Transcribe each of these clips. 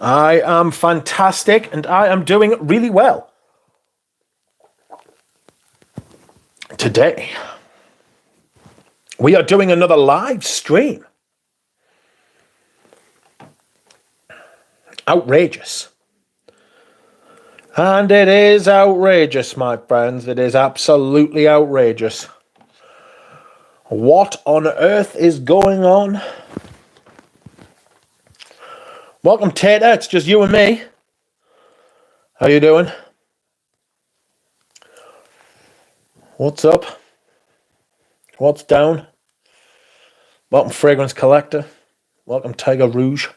I am fantastic and I am doing really well. Today, we are doing another live stream. Outrageous. And it is outrageous, my friends. It is absolutely outrageous. What on earth is going on? Welcome, Tater. It's just you and me. How you doing? What's up? What's down? Welcome, Fragrance Collector. Welcome, Tiger Rouge.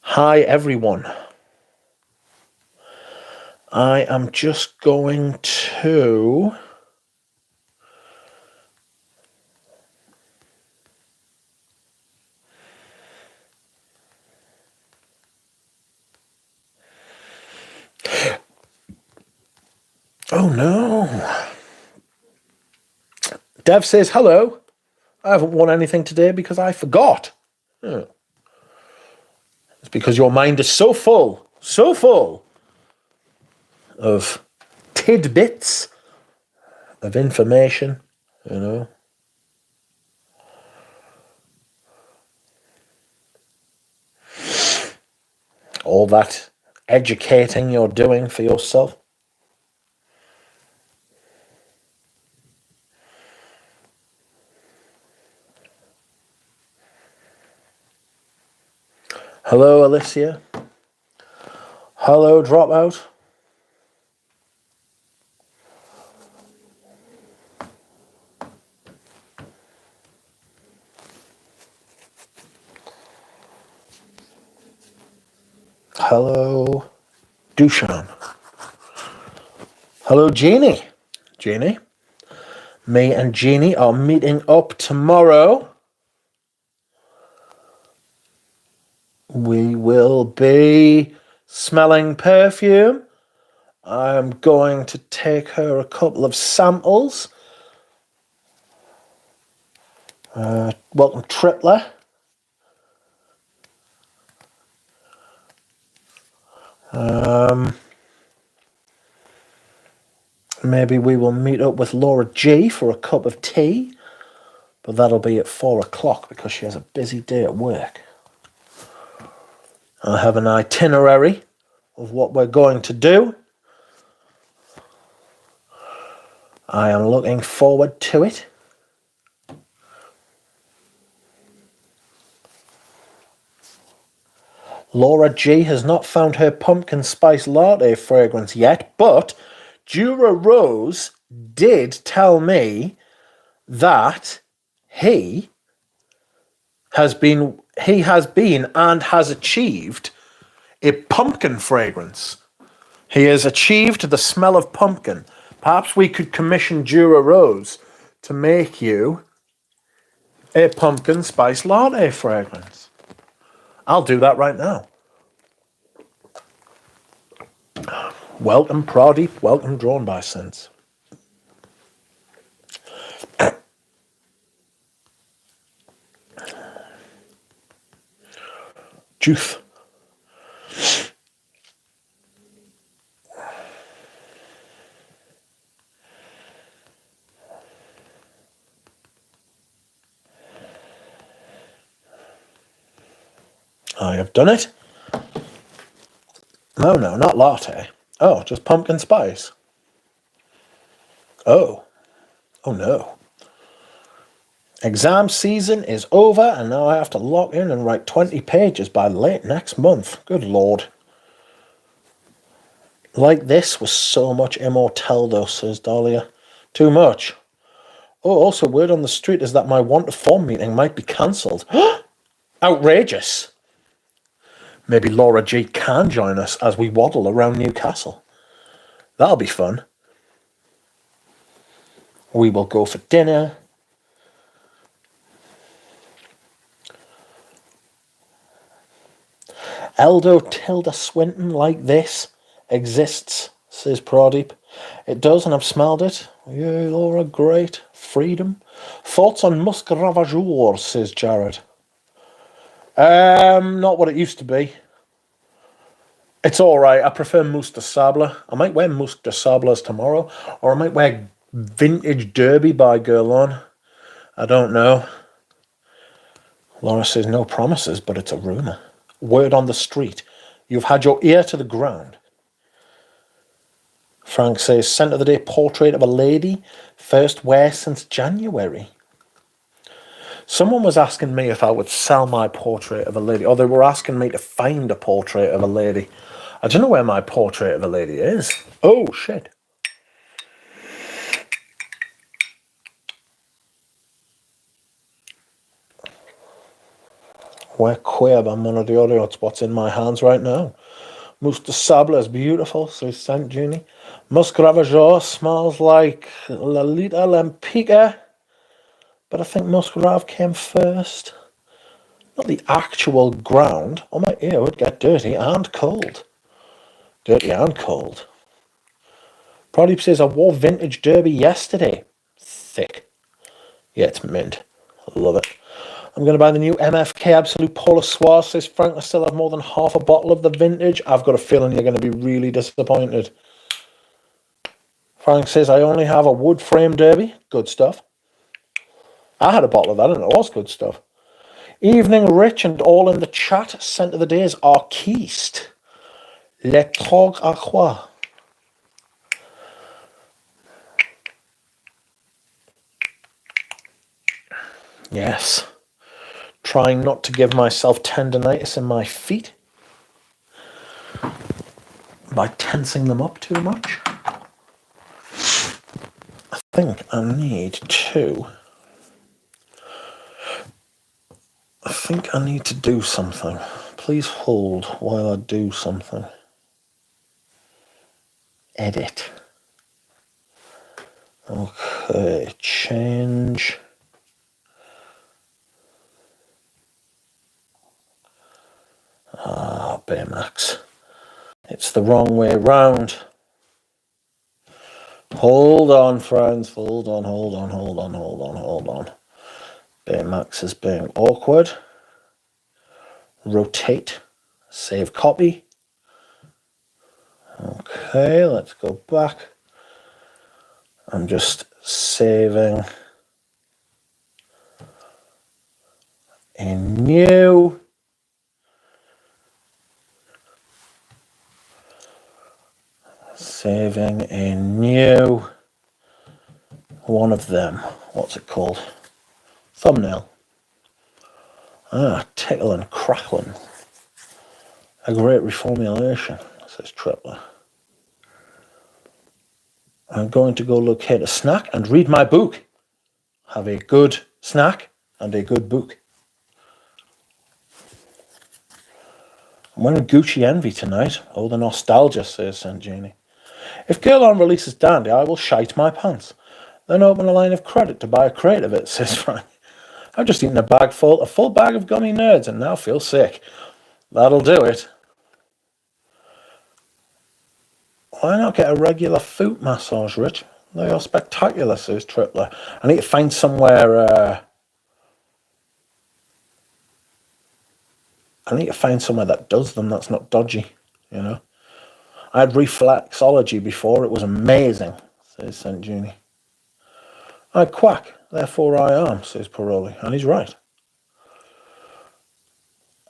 Hi, everyone. I am just going to... Oh, no. Dev says, hello. I haven't won anything today because I forgot. Oh. It's because your mind is so full of tidbits of information, you know. All that educating you're doing for yourself. Hello, Alicia. Hello, Dropout. Hello, Dushan. Hello, Jeannie. Jeannie. Me and Jeannie are meeting up tomorrow. We will be smelling perfume. I'm going to take her a couple of samples. Welcome, Tripler. Maybe we will meet up with Laura G for a cup of tea, but that'll be at 4 o'clock because she has a busy day at work. I have an itinerary of what we're going to do. I am looking forward to it. Laura G has not found her pumpkin spice latte fragrance yet, but Jura Rose did tell me that he has been and has achieved a pumpkin fragrance. He has achieved the smell of pumpkin. Perhaps we could commission Jura Rose to make you a pumpkin spice latte fragrance. I'll do that right now. Welcome, Pradeep. Welcome, Drawn by Sense. Juice. I have done it. No, not latte. Oh, just pumpkin spice. Oh no. Exam season is over and now I have to lock in and write 20 pages by late next month. Good Lord. Like this was so much immortel though, says Dahlia. Too much. Oh, also word on the street is that my want to form meeting might be cancelled. Outrageous. Maybe Laura G can join us as we waddle around Newcastle. That'll be fun. We will go for dinner. Eldo Tilda Swinton like this exists, says Pradeep. It does, and I've smelled it. Yeah, Laura, great. freedom. Thoughts on Musk Ravageur, says Jared. Not what it used to be. It's all right. I prefer Mousse de Sable. I might wear Mousse de Sables tomorrow, or I might wear Vintage Derby by Guerlain. I don't know. Laura says no promises, but it's a rumour. Word on the street. You've had your ear to the ground. Frank says, Scent of the Day portrait of a lady. First wear since January. Someone was asking me if I would sell my portrait of a lady, or they were asking me to find a portrait of a lady. I don't know where my portrait of a lady is. Oh, shit. We're queer by Monodiolo. It's what's in my hands right now. Mousse de Sable is beautiful, says Saint Jeannie. Musk Ravageur smells like Lalita Lempica. But I think Musk Rav came first. Not the actual ground. Or my ear would get dirty and cold. Dirty and cold. Prodeep says, I wore Vintage Derby yesterday. Thick. Yeah, it's mint. I love it. I'm going to buy the new MFK Absolute Polar Soir, says Frank. I still have more than half a bottle of the vintage. I've got a feeling you're going to be really disappointed. Frank says, I only have a wood frame Derby. Good stuff. I had a bottle of that and it was good stuff. Evening Rich and all in the chat. Scent of the days are Keist. Le Trog à quoi? Yes. Trying not to give myself tendinitis in my feet by tensing them up too much. I think I need to do something. Please hold while I do something. Edit. Okay, change. Baymax. It's the wrong way round. Hold on, friends. Hold on. Baymax is being awkward. Rotate. Save copy. Okay, let's go back. I'm just saving a new. Saving a new one of them. What's it called? Thumbnail. Tickle and crackling. A great reformulation, says Tripler. I'm going to go locate a snack and read my book. Have a good snack and a good book. I'm wearing Gucci Envy tonight. Oh, the nostalgia, says St. Jeannie. If Guerlain releases Dandy, I will shite my pants. Then open a line of credit to buy a crate of it, says Frank. I've just eaten a full bag of gummy nerds and now feel sick. That'll do it. Why not get a regular foot massage, Rich? They are spectacular, says Tripler. I need to find somewhere... that does them, that's not dodgy, you know. I had reflexology before, it was amazing, says St. Jeannie. I quack, therefore I am, says Paroli, and he's right.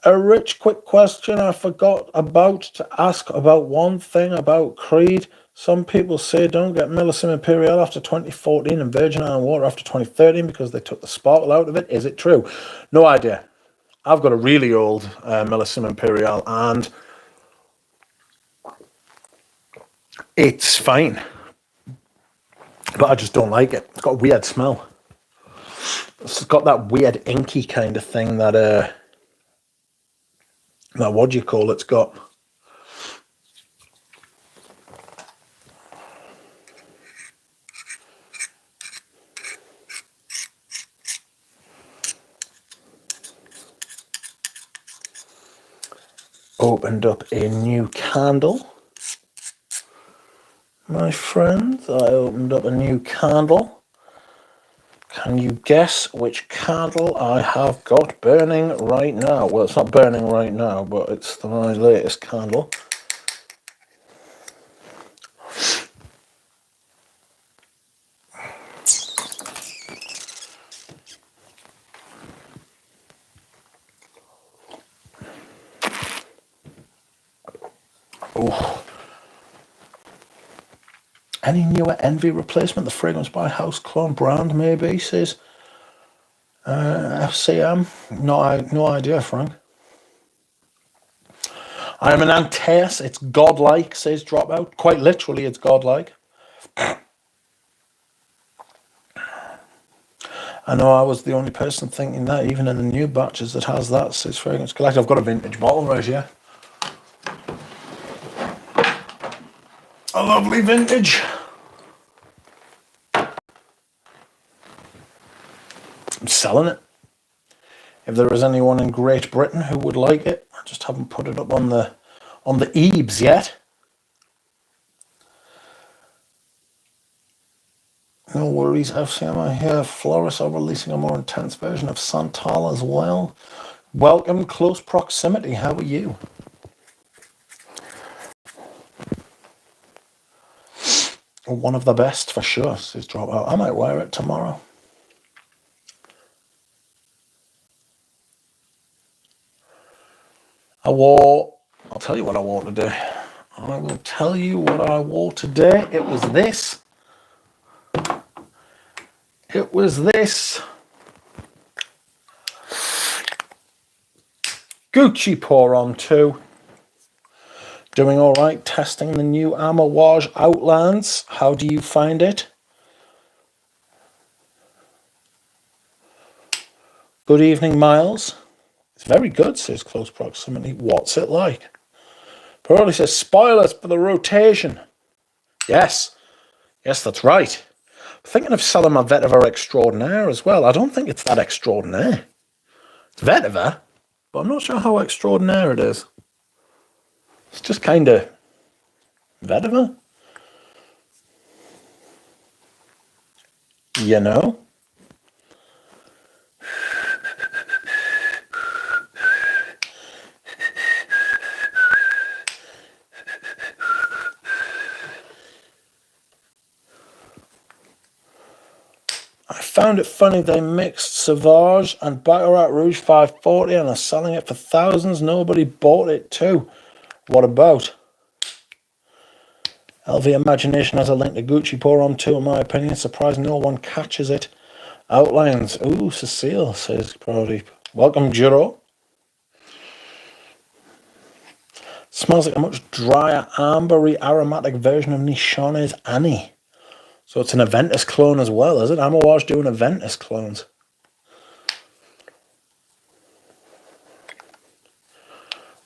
A Rich, quick question I forgot to ask about one thing about Creed. Some people say don't get Millicent Imperial after 2014 and Virgin Island Water after 2013 because they took the sparkle out of it. Is it true? No idea. I've got a really old Millicent Imperial and it's fine. But I just don't like it. It's got a weird smell. It's got that weird inky kind of thing that what do you call it's got. Opened up a new candle. My friends, I opened up a new candle. Can you guess which candle I have got burning right now? Well, it's not burning right now, but it's my latest candle. Oh. Any newer Envy replacement? The fragrance by House Clone brand, maybe, says FCM. No idea, Frank. I am an Antaeus. It's godlike, says Dropout. Quite literally, it's godlike. I know I was the only person thinking that, even in the new batches that has that, says Fragrance Collector. I've got a vintage bottle right here. A lovely vintage. I'm selling it. If there is anyone in Great Britain who would like it, I just haven't put it up on the eBs yet. No worries, FCM. I hear Florist are releasing a more intense version of Santal as well. Welcome, Close Proximity. How are you? One of the best for sure, says Dropout. I might wear it tomorrow. I'll tell you what I wore today. I will tell you what I wore today. It was this. It was this. Gucci Pour On 2. Doing all right, testing the new Amouage Outlands. How do you find it? Good evening, Miles. It's very good, says Close Proximity. What's it like? Pearly says, spoilers for the rotation. Yes, that's right. I'm thinking of selling my Vetiver Extraordinaire as well. I don't think it's that extraordinaire. It's Vetiver, but I'm not sure how extraordinaire it is. It's just kind of Vetiver. You know? I found it funny they mixed Sauvage and Baccarat Rouge 540 and are selling it for thousands. Nobody bought it too. What about? LV Imagination has a link to Gucci Pour On 2, in my opinion. Surprised no one catches it. Outlines. Ooh, Cecile, says Prodeep. Welcome, Juro. Smells like a much drier, ambery, aromatic version of Nishane's Annie. So it's an Aventus clone as well, is it? Amouage doing Aventus clones.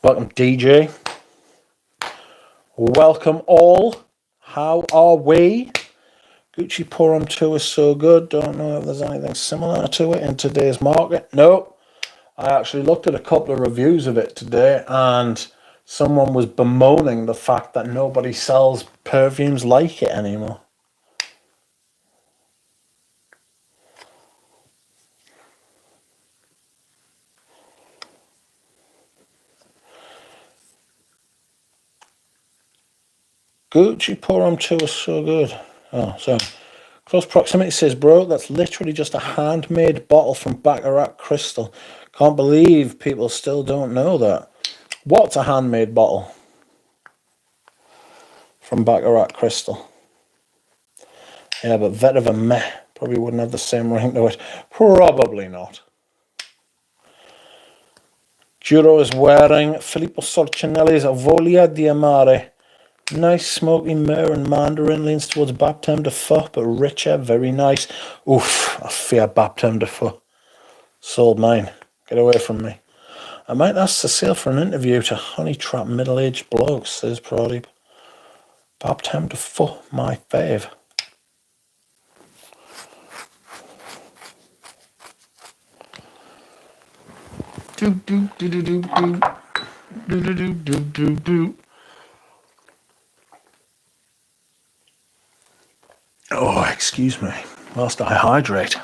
Welcome, DJ. Welcome all. How are we? Gucci Pour On 2 is so good. Don't know if there's anything similar to it in today's market. No. I actually looked at a couple of reviews of it today and someone was bemoaning the fact that nobody sells perfumes like it anymore. Gucci Pour On 2 is so good. Oh, so Close Proximity says, bro, that's literally just a handmade bottle from Baccarat Crystal. Can't believe people still don't know that. What's a handmade bottle from Baccarat Crystal? Yeah, but Vetiver Meh probably wouldn't have the same ring to it. Probably not. Juro is wearing Filippo Sorcinelli's Voglia di Amare. Nice smoky myrrh and mandarin, leans towards Baptême de Feu, but richer, very nice. Oof, I fear Baptême de Feu. Sold mine. Get away from me. I might ask Cecile for an interview to honey trap middle-aged blokes, says Prodeep. Baptême de Feu, my fave. Do do do do do do do do do do do. Oh, excuse me, whilst I hydrate.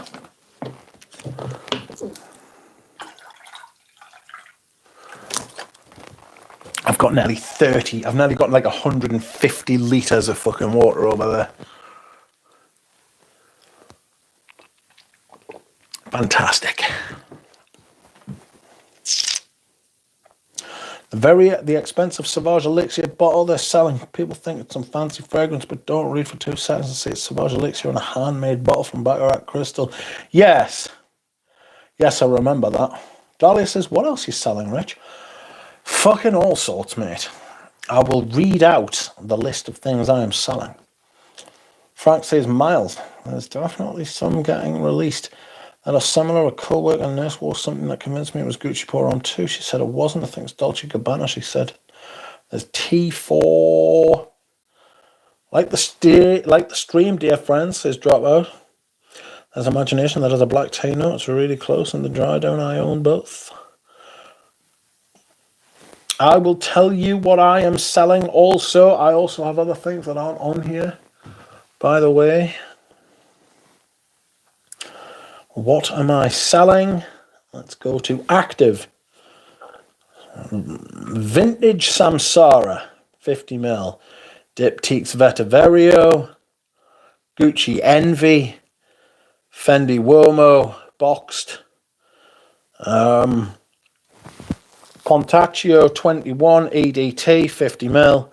I've got nearly 30. I've nearly got like 150 litres of fucking water over there. Fantastic. The expensive Sauvage Elixir bottle they're selling. People think it's some fancy fragrance, but don't read for 2 seconds and see it's Sauvage Elixir in a handmade bottle from Baccarat Crystal. Yes. Yes, I remember that. Dahlia says, what else are you selling, Rich? Fucking all sorts, mate. I will read out the list of things I am selling. Frank says, Miles, there's definitely some getting released that are similar. A co-worker nurse wore something that convinced me it was Gucci Pour On too. She said it wasn't. I think it's Dolce Gabbana, she said. There's T4. Like the stream, dear friends, says Dropout. There's Imagination that has a black T note. It's really close, and the Dry Down, I own both. I will tell you what I am selling also. I also have other things that aren't on here, by the way. What am I selling? Let's go to active. Vintage Samsara, 50ml. Diptyque's Vetiverio. Gucci Envy. Fendi Uomo, boxed. Pontaccio 21 EDT 50ml.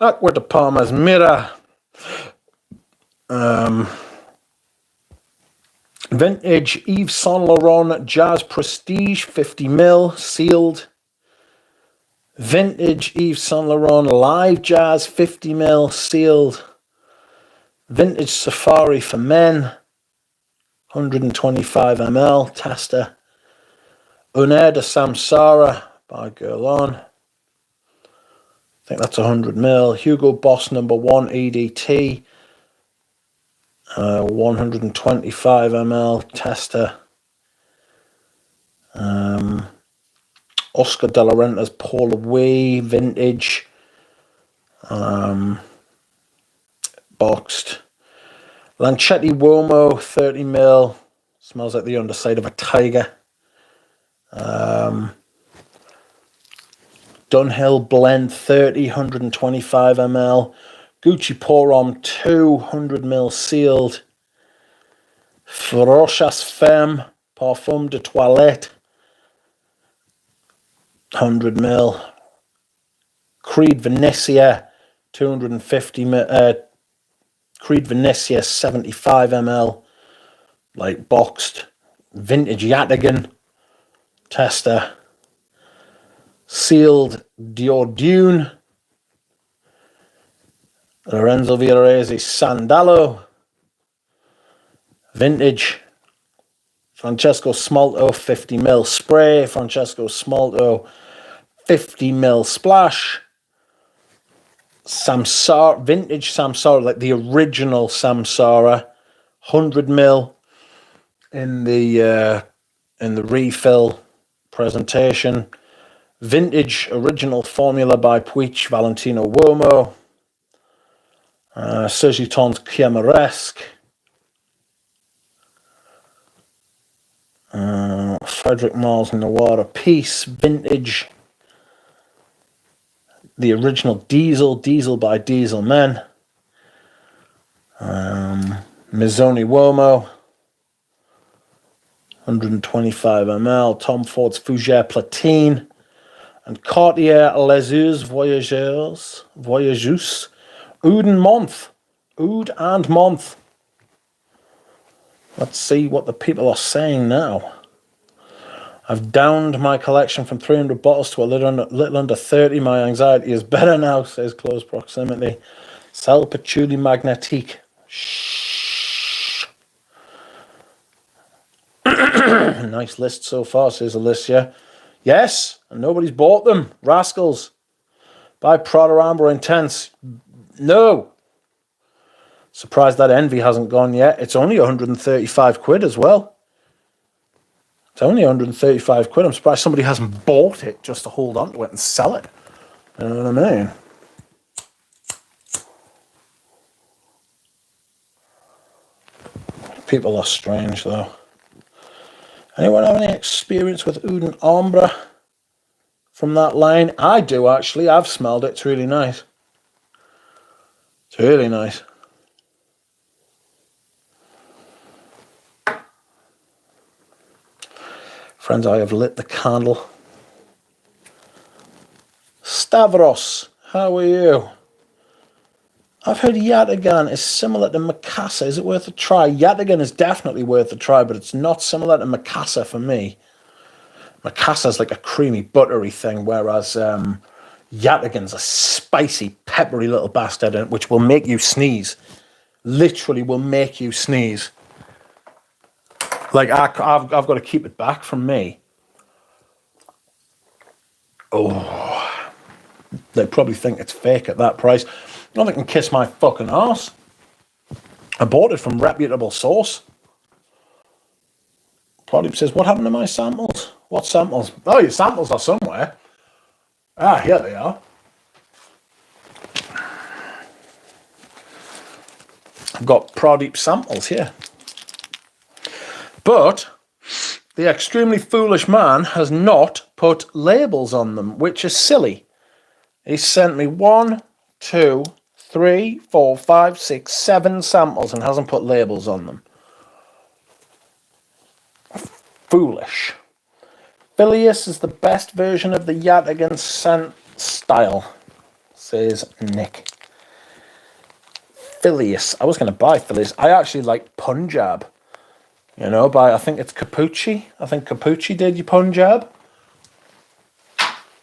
Acqua de Parma's Mirror. Vintage Yves Saint Laurent Jazz Prestige 50ml sealed. Vintage Yves Saint Laurent Live Jazz 50ml sealed. Vintage Safari for Men 125ml tester. Honneur de Samsara by Guerlain. I think that's 100ml. Hugo Boss number 1 EDT. 125ml tester. Oscar de la Renta's Paul Away vintage. Boxed. Lanchetti Uomo 30ml. Smells like the underside of a tiger. Dunhill Blend 30, 125ml. Gucci Pour On 200ml sealed. Ferocious Femme Parfum de Toilette 100ml. Creed Venetia 250ml. Creed Venetia 75ml, like boxed. Vintage Yataghan tester. Sealed Dior Dune. Lorenzo Villarese Sandalo. Vintage. Francesco Smalto 50ml spray. Francesco Smalto 50ml splash. Samsara, vintage Samsara, like the original Samsara, 100ml in the refill presentation. Vintage original formula by Puig Valentino Uomo. Sergi Ton's Chiamaresque. Frederick Marles Noir Peace, vintage. The original Diesel by Diesel Men. Mizoni Uomo, 125ml. Tom Ford's Fougère Platine. And Cartier Les Yeux Voyageurs. Oud and Month. Let's see what the people are saying now. I've downed my collection from 300 bottles to a little under 30. My anxiety is better now, says Close Proximity. Sell Patchouli Magnetique. Shh. Nice list so far, says Alicia. Yes, and nobody's bought them. Rascals. Buy Prada Amber Intense. No. Surprised that Envy hasn't gone yet. It's only 135 quid as well. It's only 135 quid. I'm surprised somebody hasn't bought it just to hold on to it and sell it. You know what I mean? People are strange, though. Anyone have any experience with Oud and Ambre from that line. I do, actually. I've smelled it. It's really nice. It's really nice. Friends, I have lit the candle. Stavros, how are you? I've heard Yataghan is similar to Mikasa. Is it worth a try? Yataghan is definitely worth a try, but it's not similar to Mikasa for me. Mikasa's like a creamy, buttery thing, whereas Yataghan's a spicy, peppery little bastard, which will make you sneeze. Literally will make you sneeze. Like, I've got to keep it back from me. Oh, they probably think it's fake at that price. No, they can kiss my fucking arse. I bought it from reputable source. Product says, what happened to my samples? What samples? Oh, your samples are somewhere. Ah, here they are. I've got Pradeep samples here. But the extremely foolish man has not put labels on them, which is silly. He sent me 1, 2, 3, 4, 5, 6, 7 samples and hasn't put labels on them. Foolish. Phileas is the best version of the Yataghan scent style, says Nick. Phileas. I was going to buy Phileas. I actually like Punjab. You know, by, I think it's Capucci. I think Capucci did your Punjab.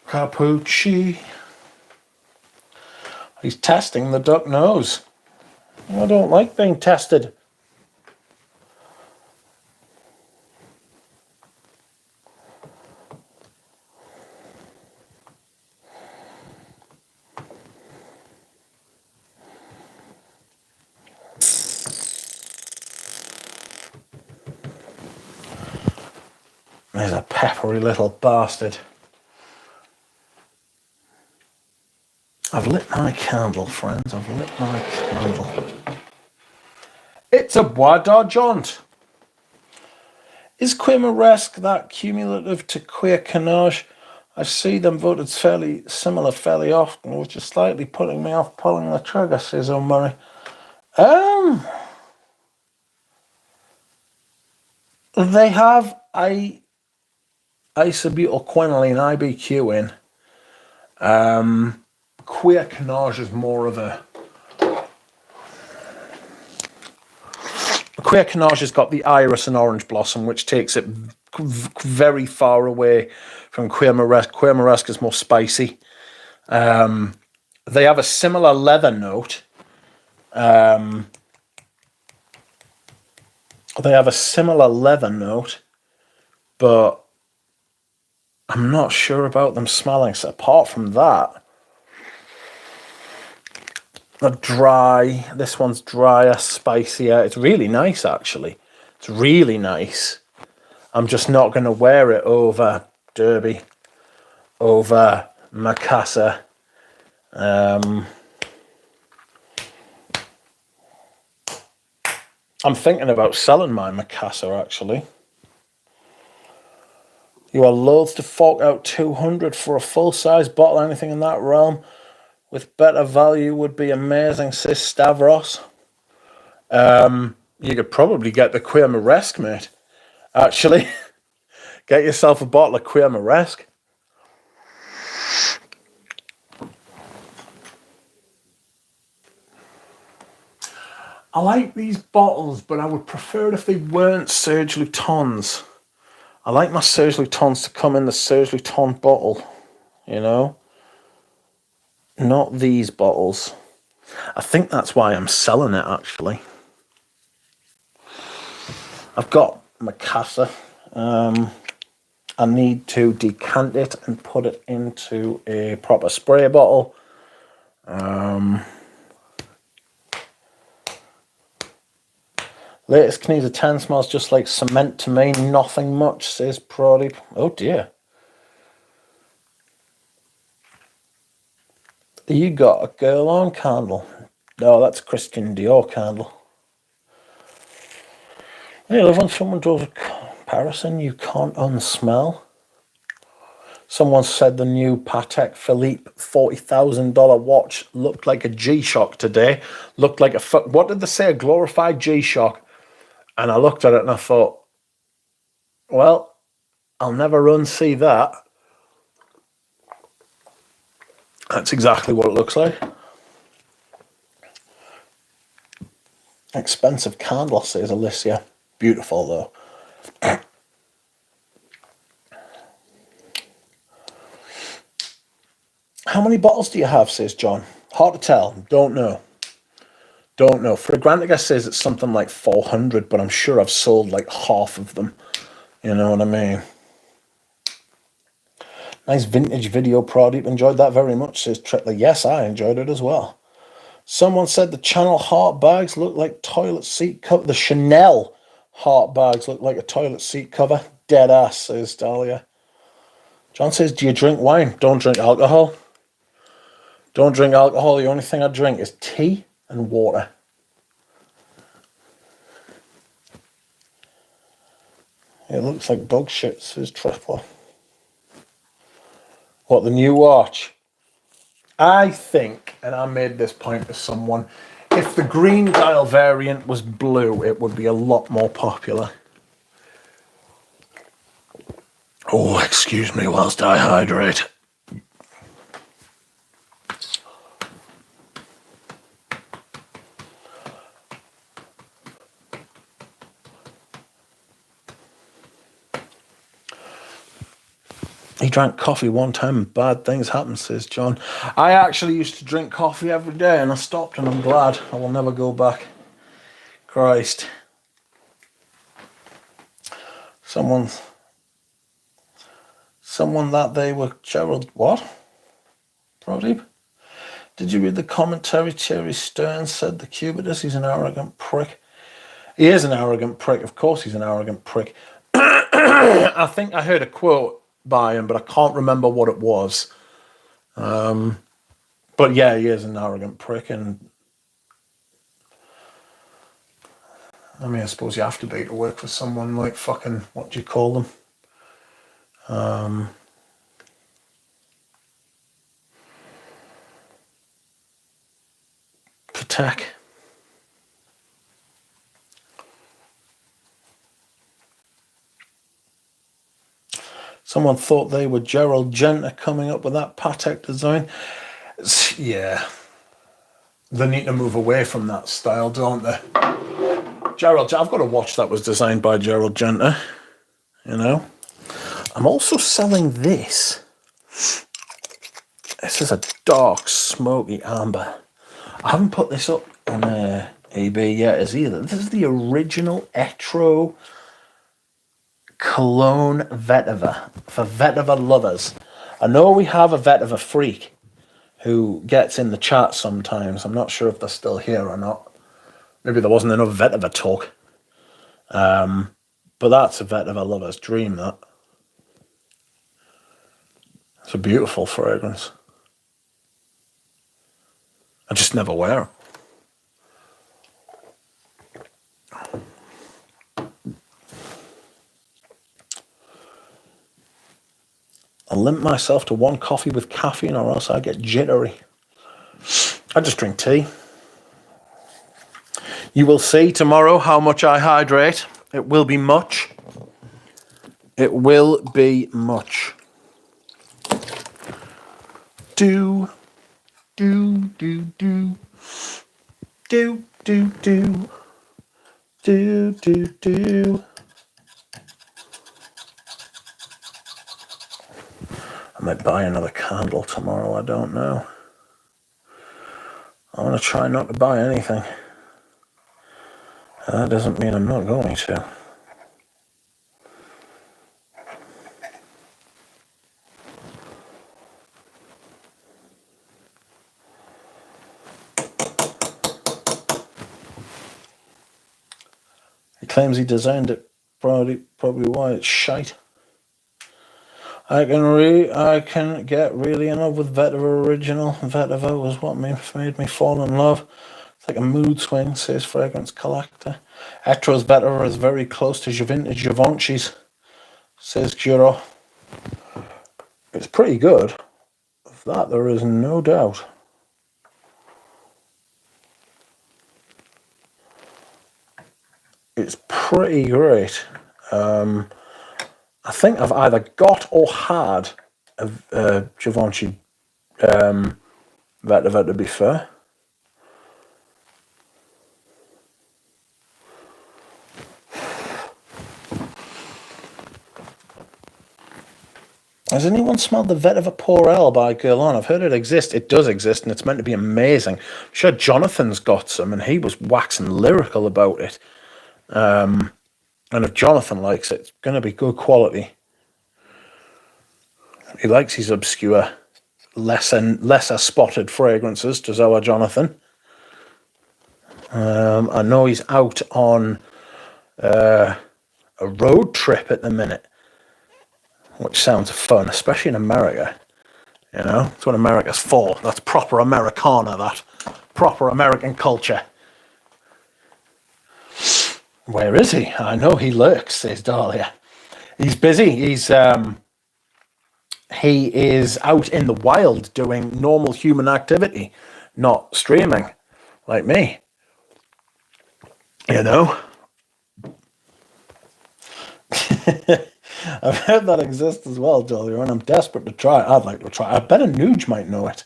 Capucci. He's testing the duck nose. I don't like being tested. There's a peppery little bastard. I've lit my candle, friends. I've lit my candle. It's a bois d'argent. Is Quemaresque that cumulative to Queer Canage? I see them voted fairly similar fairly often, which is slightly putting me off pulling the trigger, says O'Murray. They have a isobutylquinoline IBQ in. Queer Canage is more of a... Queer Canage has got the iris and orange blossom, which takes it very far away from Quemaresque. Quemaresque is more spicy. They have a similar leather note. But I'm not sure about them smelling. So apart from that, this one's drier, spicier. It's really nice, actually. It's really nice. I'm just not going to wear it over Derby, over Mikasa. I'm thinking about selling my Mikasa, actually. You are loath to fork out 200 for a full-size bottle. Anything in that realm with better value would be amazing, says Stavros. You could probably get the Quemaresque, mate. Actually, get yourself a bottle of Quemaresque. I like these bottles, but I would prefer it if they weren't Serge Lutens. I like my Serge Lutens to come in the Serge Luton bottle, you know? Not these bottles. I think that's why I'm selling it, actually. I've got Mikasa. I need to decant it and put it into a proper spray bottle. Latest Knees 10 smells just like cement to me. Nothing much, says Pradeep. Oh dear. You got a girl on candle. No, that's Christian Dior candle. I love when someone does a comparison you can't unsmell. Someone said the new Patek Philippe $40,000 watch looked like a G-Shock today. Looked like what did they say? A glorified G-Shock. And I looked at it and I thought, well, I'll never unsee that. That's exactly what it looks like. Expensive candle, says Alicia. Beautiful, though. How many bottles do you have, says John? Hard to tell. Don't know. Don't know. Fragrantica says it's something like 400, but I'm sure I've sold like half of them. You know what I mean? Nice vintage video, Pradeep. Enjoyed that very much, says Tritler. Yes, I enjoyed it as well. Someone said the Channel heart bags look like toilet seat cover. The Chanel heart bags look like a toilet seat cover. Dead ass, says Dahlia. John says, do you drink wine? Don't drink alcohol. Don't drink alcohol. The only thing I drink is tea and water. It looks like dog shit, says Tripler. What, the new watch? I think, and I made this point to someone, if the green dial variant was blue, it would be a lot more popular. Oh, excuse me whilst I hydrate. He drank coffee one time and bad things happened, says John. I actually used to drink coffee every day and I stopped and I'm glad. I will never go back. Christ. Someone that they were Gerald. What? Pradeep? Did you read the commentary? Thierry Stern said the Cubitist, he's an arrogant prick. He is an arrogant prick. Of course he's an arrogant prick. I think I heard a quote by him, but I can't remember what it was. But yeah, he is an arrogant prick, and I mean, I suppose you have to be to work for someone like fucking, what do you call them? Patek. Someone thought they were Gerald Genta coming up with that Patek design. Yeah. They need to move away from that style, don't they? Gerald, I've got a watch that was designed by Gerald Genta. You know? I'm also selling this. This is a dark, smoky amber. I haven't put this up on eBay yet as either. This is the original Etro Cologne vetiver for vetiver lovers. I know we have a vetiver freak who gets in the chat sometimes. I'm not sure if they're still here or not. Maybe there wasn't enough vetiver talk. But that's a vetiver lover's dream, that. It's a beautiful fragrance. I just never wear it. I limit myself to one coffee with caffeine or else I get jittery. I just drink tea. You will see tomorrow how much I hydrate. It will be much. It will be much. Do. I might buy another candle tomorrow, I don't know. I want to try not to buy anything. That doesn't mean I'm not going to. He claims he designed it, probably why it's shite. I can get really in love with Vetiver original. Vetiver was what made me fall in love. It's like a mood swing, says Fragrance Collector. Etro's Vetiver is very close to vintage Givenchy's, says Giro. It's pretty good. Of that there is no doubt. It's pretty great. I think I've either got or had a Givenchy vetiver, to be fair. Has anyone smelled the vetiver Pourel by Guerlain? I've heard it exists. It does exist, and it's meant to be amazing. I'm sure Jonathan's got some, and he was waxing lyrical about it. And if Jonathan likes it, it's going to be good quality. He likes his obscure, lesser spotted fragrances, does our Jonathan. I know he's out on a road trip at the minute, which sounds fun, especially in America. You know, that's what America's for. That's proper Americana, that. Proper American culture. Where is he? I know he lurks, says Dahlia. He's busy. He is out in the wild doing normal human activity, not streaming like me. You know? I've heard that exists as well, Dahlia, and I'm desperate to try it. I'd like to try it. I bet a Nuge might know it.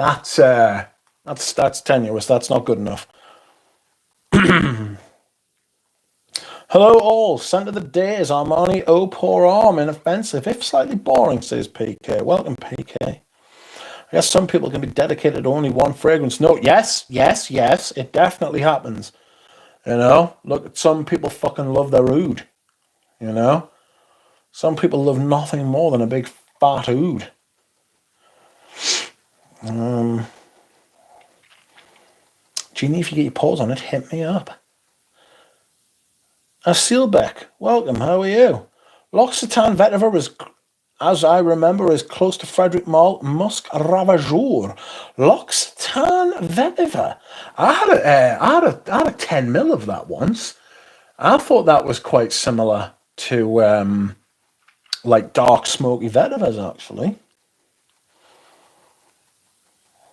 That's tenuous. That's not good enough. Hello all, scent of the day is Armani Eau Pour Homme, inoffensive, if slightly boring, says PK. Welcome, PK. I guess some people can be dedicated to only one fragrance. No, yes, it definitely happens. You know, look, some people fucking love their oud. You know? Some people love nothing more than a big fat oud. Jeannie, if you get your paws on it, hit me up. Seelbeck, welcome, how are you? L'Occitane vetiver is, as I remember, is close to Frederic Malle Musc Ravageur. L'Occitane vetiver. I had a 10 mil of that once. I thought that was quite similar to like dark smoky vetivers, actually.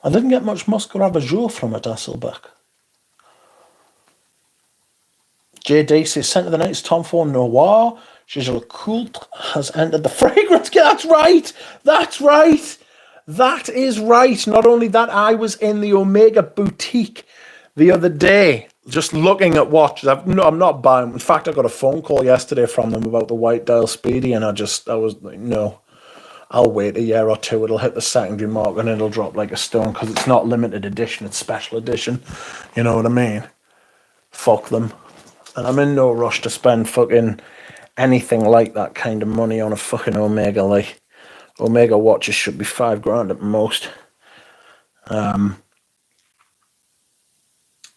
I didn't get much Musc Ravageur from it, Hasselbeck. JD says, scent of the night is Tom Ford Noir. Gigi Lecoultre has entered the fragrance. That's right. That is right. Not only that, I was in the Omega boutique the other day, just looking at watches. I'm not buying. In fact, I got a phone call yesterday from them about the White Dial Speedy, and I was like, no, I'll wait a year or two. It'll hit the secondary market and it'll drop like a stone because it's not limited edition, it's special edition. You know what I mean? Fuck them. And I'm in no rush to spend fucking anything like that kind of money on a fucking Omega. Like, Omega watches should be $5,000 at most.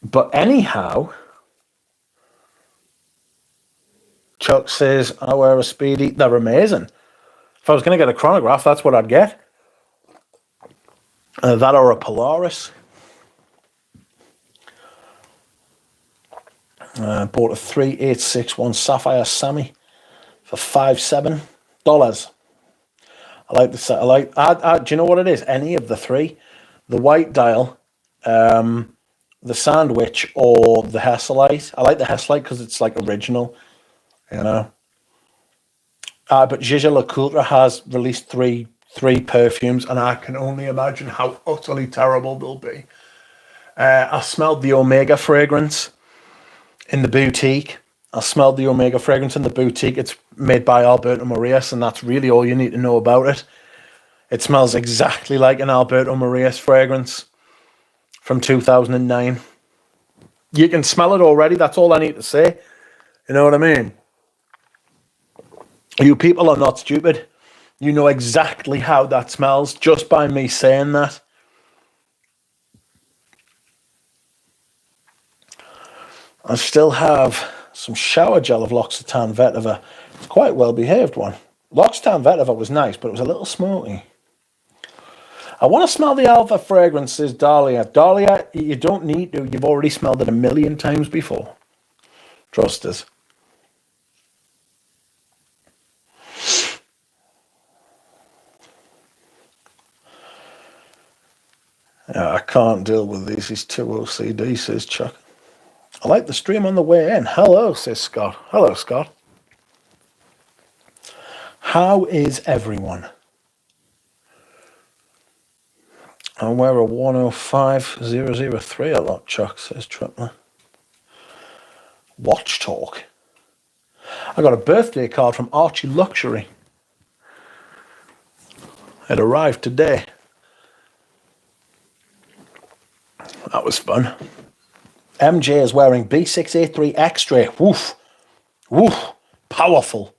But anyhow, Chuck says, I wear a Speedy. They're amazing. If I was going to get a chronograph, that's what I'd get. That or a Polaris. Bought a 3861 Sapphire Sammy for $57. I like this. Do you know what it is? Any of the three, the White Dial, the Sandwich, or the Hesselite. I like the Hesselite because it's like original, you know. But Gigi Lecoultre has released three perfumes, and I can only imagine how utterly terrible they'll be. I smelled the Omega fragrance in the boutique. It's made by Alberto Morillas, and that's really all you need to know about it. It smells exactly like an Alberto Morillas fragrance from 2009. You can smell it already. That's all I need to say. You know what I mean? You people are not stupid. You know exactly how that smells just by me saying that. I still have some shower gel of L'Occitane vetiver. It's quite a well-behaved one. L'Occitane vetiver was nice, but it was a little smoky. I want to smell the Alpha fragrance, says Dahlia. Dahlia, you don't need to. You've already smelled it a million times before. Trust us. Yeah, I can't deal with these. He's too OCD, says Chuck. I like the stream on the way in. Hello, says Scott. Hello, Scott. How is everyone? I wear a 105003 a lot, Chuck, says Tripler. Watch talk. I got a birthday card from Archie Luxury. It arrived today. That was fun. MJ is wearing B683 X-Ray. Woof. Woof. Powerful.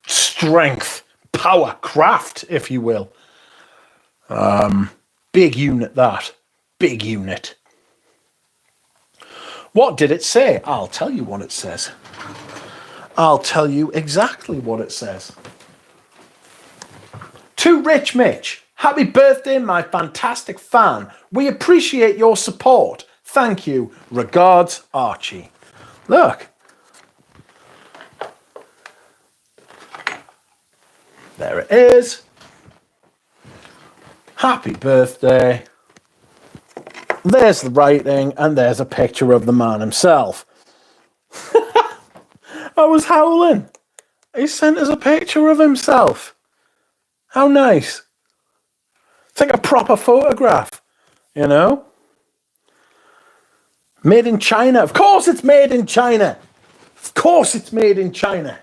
Strength. Power. Craft, if you will. Big unit, that. Big unit. What did it say? I'll tell you what it says. I'll tell you exactly what it says. To Rich Mitch, happy birthday, my fantastic fan. We appreciate your support. Thank you. Regards, Archie. Look. There it is. Happy birthday. There's the writing, and there's a picture of the man himself. I was howling. He sent us a picture of himself. How nice. It's like a proper photograph, you know? Made in China. Of course it's made in China. Of course it's made in China.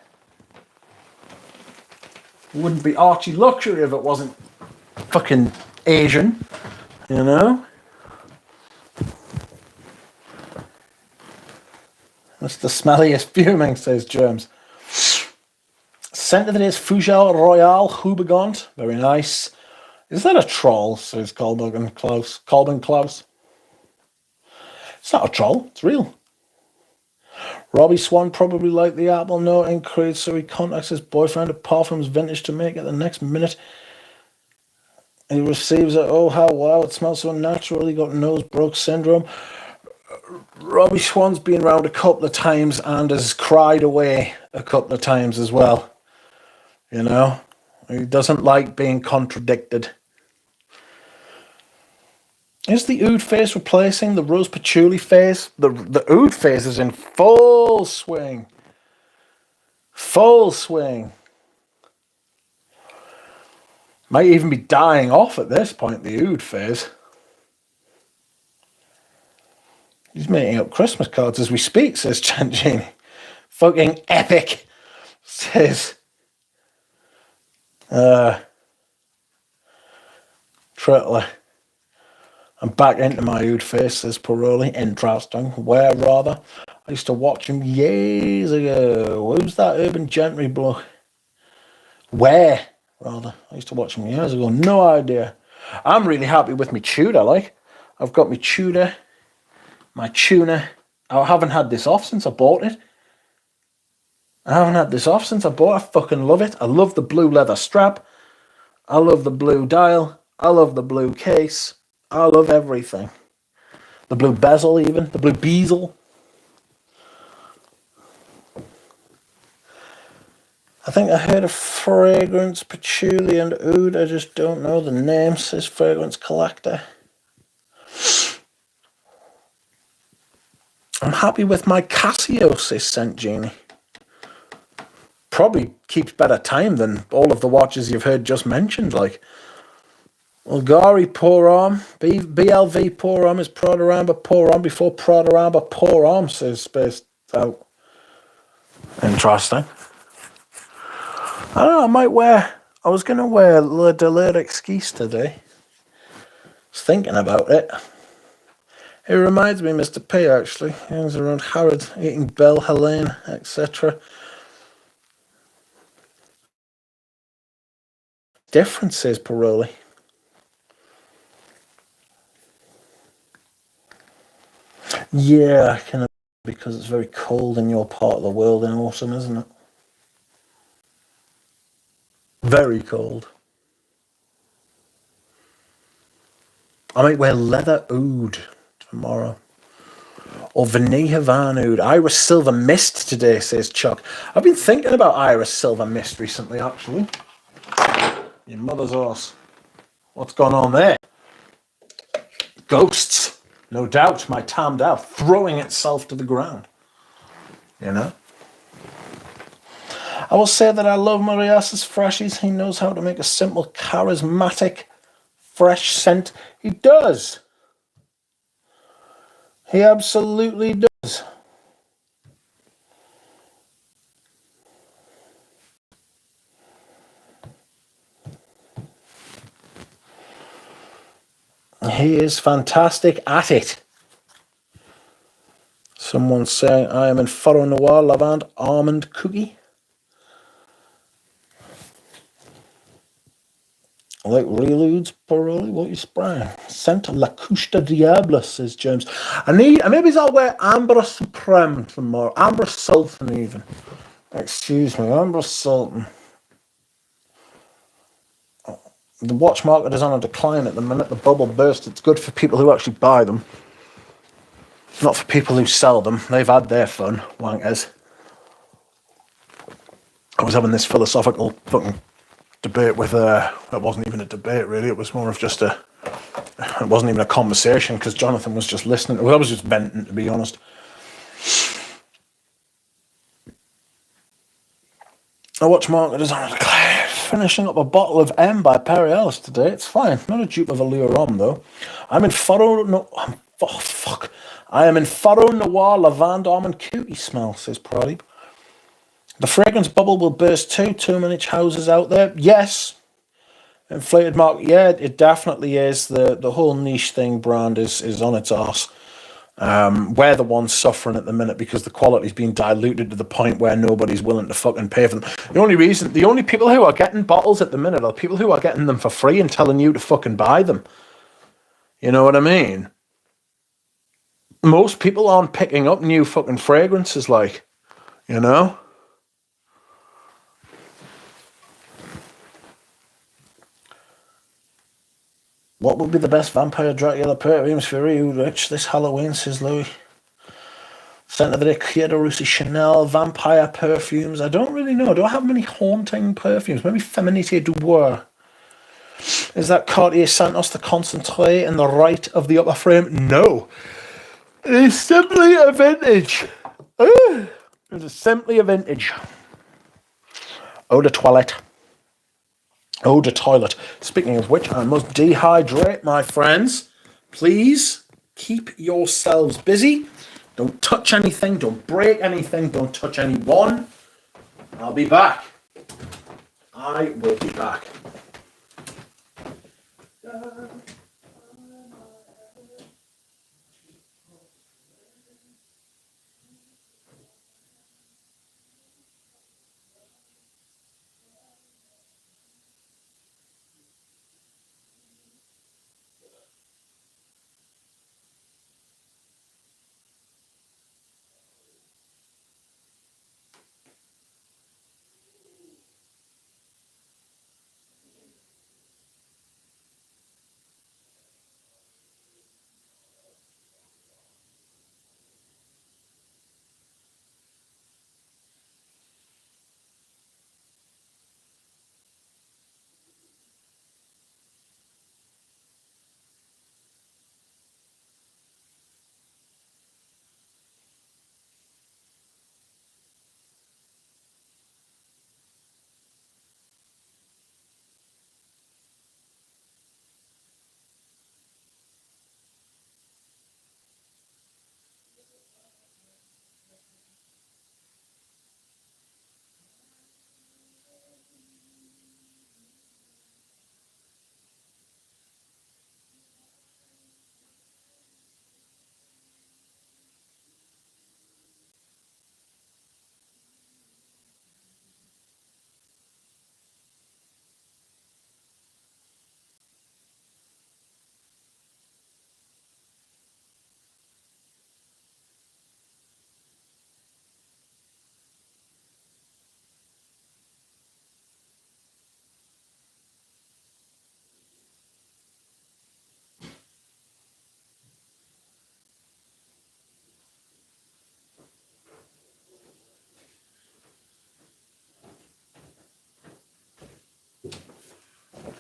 It wouldn't be Archie Luxury if it wasn't fucking Asian, you know? That's the smelliest fuming, says Germs. Scent of the day is Fougere Royale Hubegant. Very nice. Is that a troll, says Colburn Klaus. It's not a troll, it's real. Robbie Swan probably liked the apple note increase, so he contacts his boyfriend at Parfum's Vintage to make it the next minute. He receives it. Oh, how wow, it smells so natural. He got nose broke syndrome. Robbie Swan's been around a couple of times and has cried away a couple of times as well. You know, he doesn't like being contradicted. Is the oud phase replacing the rose patchouli phase? The oud phase is in full swing. Full swing. Might even be dying off at this point, the oud phase. He's making up Christmas cards as we speak, says Changini. Fucking epic, says Trittler. I'm back into my oud face, says Paroli. Interesting. Where, rather? I used to watch him years ago. Who's that urban gentry bloke? Where, rather? I used to watch him years ago. No idea. I'm really happy with my Tudor, like. I've got my Tudor, my tuna. I haven't had this off since I bought it. I fucking love it. I love the blue leather strap. I love the blue dial. I love the blue case. I love everything. The blue bezel even. The blue bezel. I think I heard of fragrance, patchouli and oud. I just don't know the name, says Fragrance Collector. I'm happy with my Casio, says Saint Genie. Probably keeps better time than all of the watches you've heard just mentioned, like Bulgari Pour Arm, BLV Pour Arm is Prodoramba Pour Arm before Prodoramba Pour Arm, says Spaced Out. Interesting. I don't know, I was going to wear Le Deliric Exquise today. I was thinking about it. It reminds me of Mr. P, actually. He was around Harrod, eating Belle Helene, etc. Different, says Paroli. Yeah, kind of, because it's very cold in your part of the world in autumn, isn't it? Very cold. I might wear leather oud tomorrow. Or Vanilla Van oud. Iris Silver Mist today, says Chuck. I've been thinking about Iris Silver Mist recently, actually. Your mother's horse. What's going on there? Ghosts, no doubt, my tammed out, throwing itself to the ground. You know? I will say that I love Marias's freshies. He knows how to make a simple, charismatic, fresh scent. He does. He absolutely does. He is fantastic at it. Someone's saying, I am in Furrow Noir Lavande Almond Cookie. Like Reludes, Paroli, what are you spraying? Scent La Couche de Diable, says James. Maybe I'll wear Amber Supreme tomorrow. Amber Sultan, even. Excuse me, Amber Sultan. The watch market is on a decline at the minute. The bubble burst. It's good for people who actually buy them. Not for people who sell them. They've had their fun, wankers. I was having this philosophical fucking debate with it wasn't even a debate really, it was more of just it wasn't even a conversation because Jonathan was just listening. Well, I was just venting, to be honest. I watch market is on a decline. Finishing up a bottle of M by Perry Ellis today. It's fine. Not a dupe of a Leo Rom though. I'm in Furrow I am in Furrow Noir Lavande Almond Cookie smell, says Pradeep. The fragrance bubble will burst too. Too many houses out there. Yes. Inflated market. Yeah, it definitely is. The whole niche thing brand is on its arse. We're the ones suffering at the minute because the quality's been diluted to the point where nobody's willing to fucking pay for them. The only people who are getting bottles at the minute are people who are getting them for free and telling you to fucking buy them. You know what I mean? Most people aren't picking up new fucking fragrances, like, you know? What would be the best Vampire Dracula perfumes for you, Rich, this Halloween, says Louis. Centre de Cuir de Russie Chanel Vampire perfumes. I don't really know. Do I have many haunting perfumes? Maybe Féminité du Bois. Is that Cartier Santos the concentrate in the right of the upper frame? No. It is simply a vintage. It is simply a vintage. Eau de toilette. Eau de toilet. Speaking of which, I must dehydrate, my friends. Please keep yourselves busy. Don't touch anything. Don't break anything. Don't touch anyone. I'll be back. I will be back.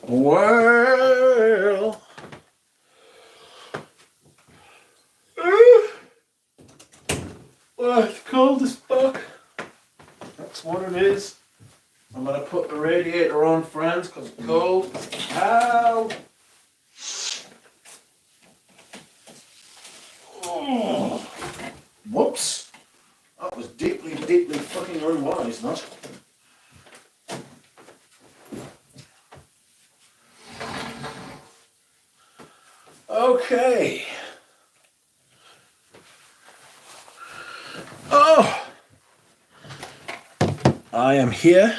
Well, That's what it is. I'm going to put the radiator on, friends, because it's cold. Ow! Oh. Whoops. That was deeply, deeply fucking unwise, not? Okay. Oh! I am here.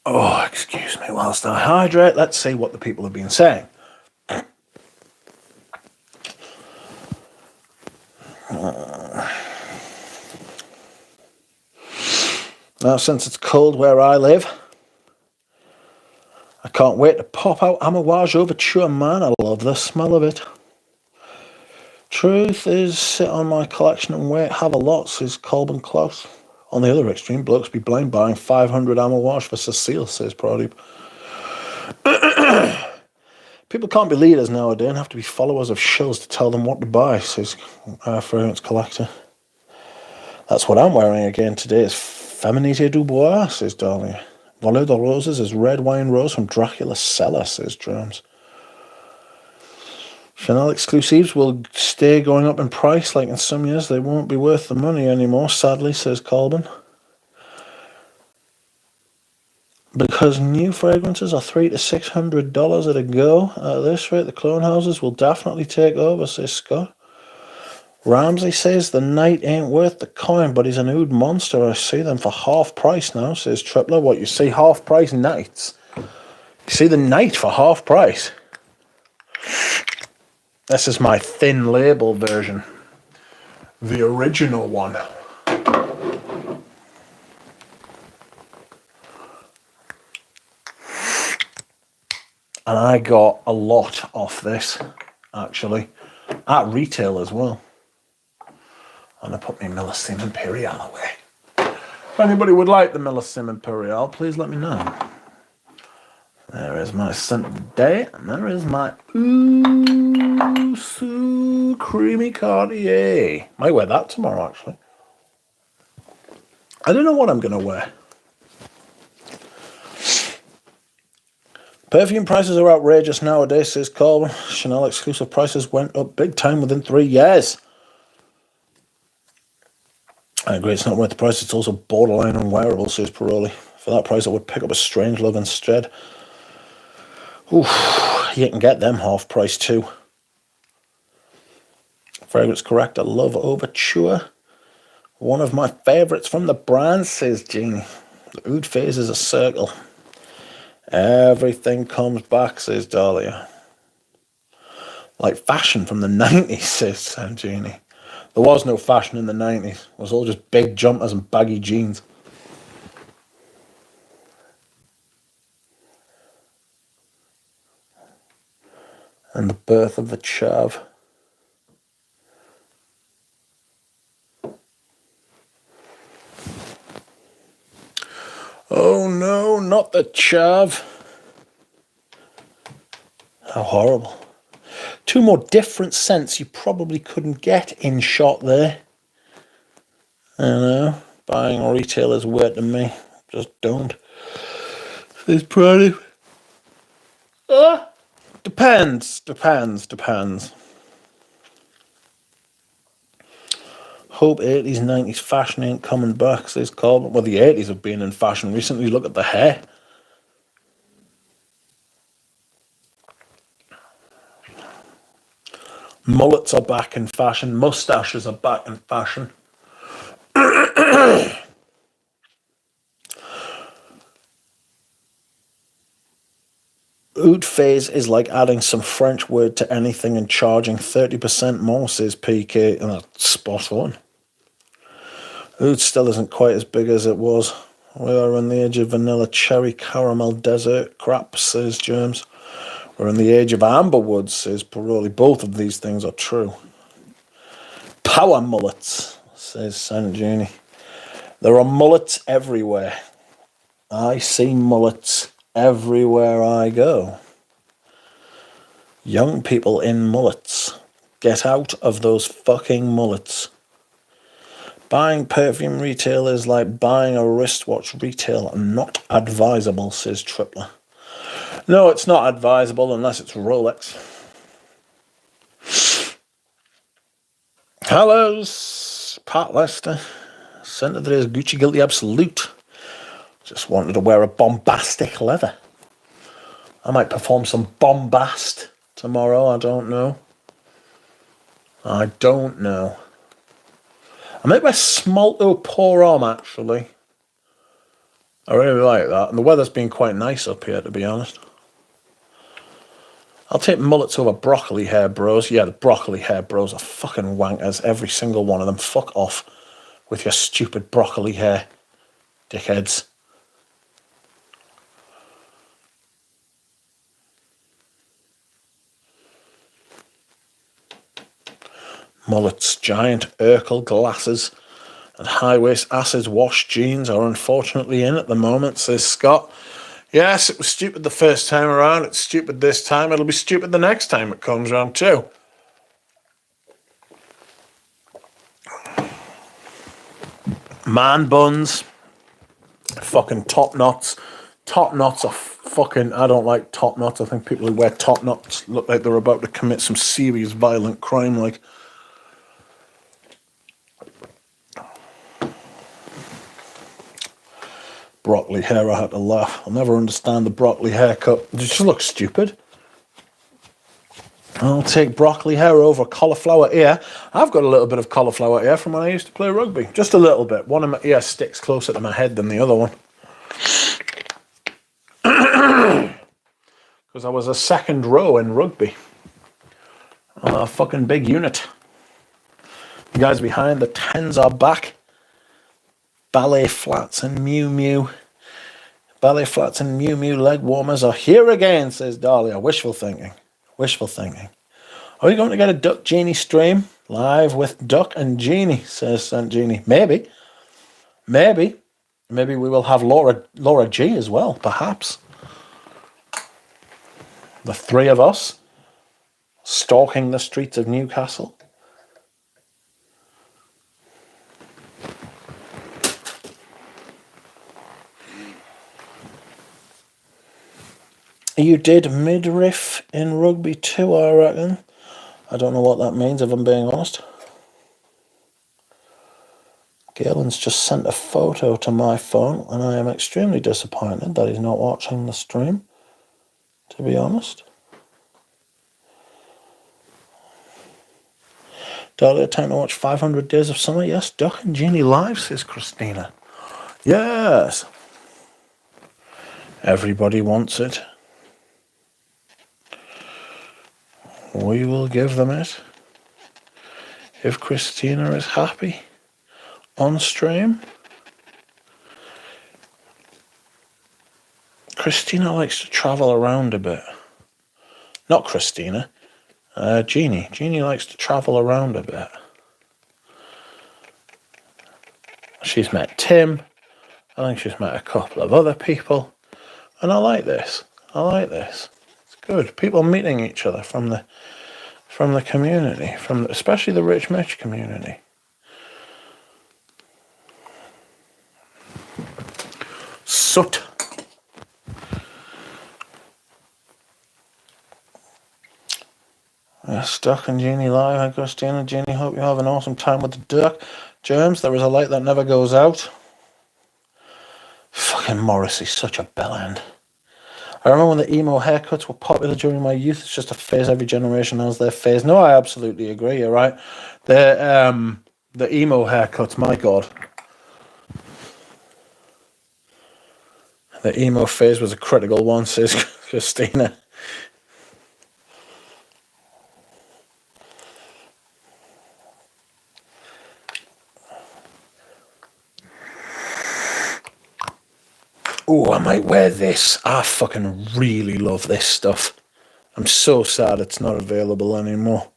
Oh, excuse me whilst I hydrate. Let's see what the people have been saying. Now, since it's cold where I live, I can't wait to pop out Amouage Overture, man. I love the smell of it. Truth is, sit on my collection and wait, have a lot, says Colburn Klaus. On the other extreme, blokes be blind buying 500 Amouage for Cecile, says Prodeep. People can't be leaders nowadays and have to be followers of shows to tell them what to buy, says Fragrance Collector. That's what I'm wearing again today. It's Feminité Dubois, says Dahlia. Voleur de Roses is red wine rose from Dracula's cellar, says Drums. Chanel exclusives will stay going up in price, like in some years they won't be worth the money anymore, sadly, says Colburn. Because new fragrances are $300 to $600 at a go. At this rate, the clone houses will definitely take over, says Scott. Ramsey says the night ain't worth the coin, but he's an oud monster. I see them for half price now, says Tripler. What, you see half price nights? You see the night for half price? This is my thin label version. The original one. And I got a lot off this, actually, at retail as well. And I put my Millesime Imperial away. If anybody would like the Millesime Imperial, please let me know. There is my scent of the day, and there is my ooh, so creamy Cartier. Might wear that tomorrow, actually. I don't know what I'm going to wear. Perfume prices are outrageous nowadays, says Colwyn. Chanel exclusive prices went up big time within 3 years. I agree, it's not worth the price, it's also borderline unwearable, says Piroli. For that price, I would pick up a Strange Love instead. Oof, you can get them half price too. Fragrance Corrector Love Overture. One of my favourites from the brand, says Jeannie. The oud phase is a circle. Everything comes back, says Dahlia. Like fashion from the 90s, says Jeannie. There was no fashion in the 90s. It was all just big jumpers and baggy jeans. And the birth of the chav. Oh no, not the chav. How horrible. Two more different scents you probably couldn't get in shot there. I know, buying retail is weird to me. Just don't. It's pretty. Depends. Hope 80s, 90s fashion ain't coming back, says Colbert. Well, the 80s have been in fashion recently. Look at the hair. Mullets are back in fashion. Mustaches are back in fashion. Oud phase is like adding some French word to anything and charging 30% more, says PK. And that's spot on. Oud still isn't quite as big as it was. We are in the age of vanilla cherry caramel desert crap, says James. We're in the age of amberwood, says Piroli. Both of these things are true. Power mullets, says Saint Genie. There are mullets everywhere. I see mullets everywhere I go. Young people in mullets. Get out of those fucking mullets. Buying perfume retail is like buying a wristwatch retail. Not advisable, says Tripler. No, it's not advisable unless it's Rolex. Hello's Pat Lester. Sent to today's Gucci Guilty Absolute. Just wanted to wear a bombastic leather. I might perform some bombast tomorrow. I don't know. I might wear Smolto Pour Homme, actually. I really like that. And the weather's been quite nice up here, to be honest. I'll take mullets over broccoli hair bros. Yeah, the broccoli hair bros are fucking wankers. Every single one of them. Fuck off with your stupid broccoli hair, dickheads. Mullets, giant Urkel glasses, and high-waist acid wash jeans are unfortunately in at the moment, says Scott. Yes, it was stupid the first time around. It's stupid this time. It'll be stupid the next time it comes around too. Man buns. Fucking top knots. Top knots are fucking... I don't like top knots. I think people who wear top knots look like they're about to commit some serious violent crime, like... Broccoli hair, I had to laugh. I'll never understand the broccoli haircut. It just looks stupid. I'll take broccoli hair over cauliflower ear. I've got a little bit of cauliflower ear from when I used to play rugby. Just a little bit. One of my ears sticks closer to my head than the other one. Because I was a second row in rugby. I'm a fucking big unit. The guys behind the 10s are back. Ballet flats and Miu Miu. Ballet flats and Miu Miu leg warmers are here again, says Dahlia. Wishful thinking. Wishful thinking. Are we going to get a Duck Genie stream? Live with Duck and Genie, says St. Genie. Maybe. Maybe we will have Laura G as well, perhaps. The three of us stalking the streets of Newcastle. You did midriff in rugby too, I reckon. I don't know what that means, if I'm being honest. Galen's just sent a photo to my phone, and I am extremely disappointed that he's not watching the stream, to be honest. Dahlia, time to watch 500 Days of Summer. Yes, Duck and Genie live, says Christina. Yes. Everybody wants it. We will give them it. If Christina is happy on stream. Christina likes to travel around a bit. Not Christina. Jeannie. Jeannie likes to travel around a bit. She's met Tim. I think she's met a couple of other people. And I like this. I like this. It's good. People meeting each other from the community, especially the Rich Mitch community. Soot. Duck and Jeannie live. Hi, Christina. Jeannie, hope you have an awesome time with the duck. Germs, there is a light that never goes out. Fucking Morrissey, such a bellend. I remember when the emo haircuts were popular during my youth. It's just a phase. Every generation has their phase. No, I absolutely agree. You're right. The emo haircuts, my God. The emo phase was a critical one, says Christina. Oh, I might wear this. I fucking really love this stuff. I'm so sad it's not available anymore.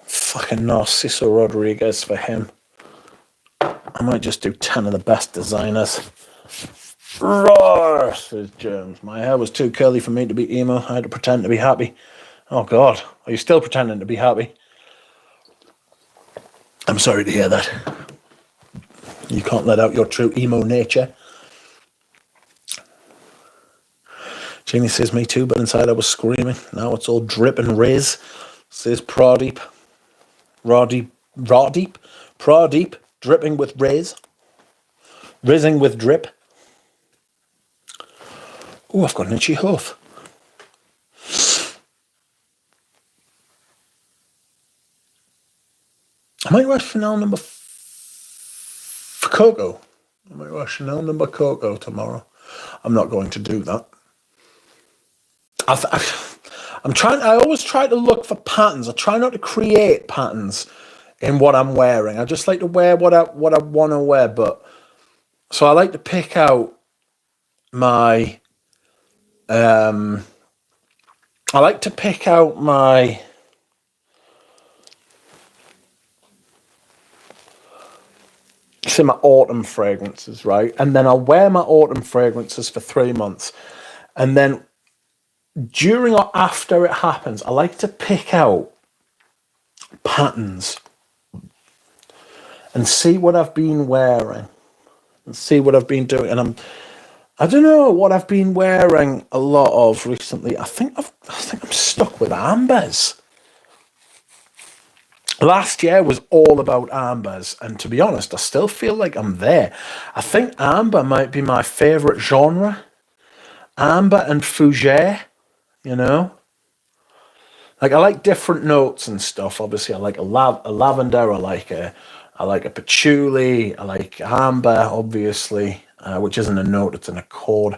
Fucking Narciso Rodriguez for him. I might just do 10 of the best designers. Roar, says Germs. My hair was too curly for me to be emo. I had to pretend to be happy. Oh, God. Are you still pretending to be happy? I'm sorry to hear that. You can't let out your true emo nature. Jeannie says, me too, but inside I was screaming. Now it's all drip and riz. Says Pradeep. Pradeep, dripping with riz. Rizzing with drip. Oh, I've got an itchy hoof. I might wear Chanel number Coco. I might wear Chanel number Coco tomorrow. I'm not going to do that. I always try to look for patterns. I try not to create patterns in what I'm wearing. I just like to wear what I want to wear. But so I like to pick out my say my autumn fragrances, right? And then I'll wear my autumn fragrances for 3 months. And then during or after it happens, I like to pick out patterns and see what I've been wearing and see what I've been doing. And I don't know what I've been wearing a lot of recently. I think I'm stuck with ambers. Last year was all about ambers, and to be honest, I still feel like I'm there. I think amber might be my favorite genre. Amber and fougere, you know? Like, I like different notes and stuff. Obviously, I like a lavender, I like a patchouli, I like amber, obviously, which isn't a note, it's an accord.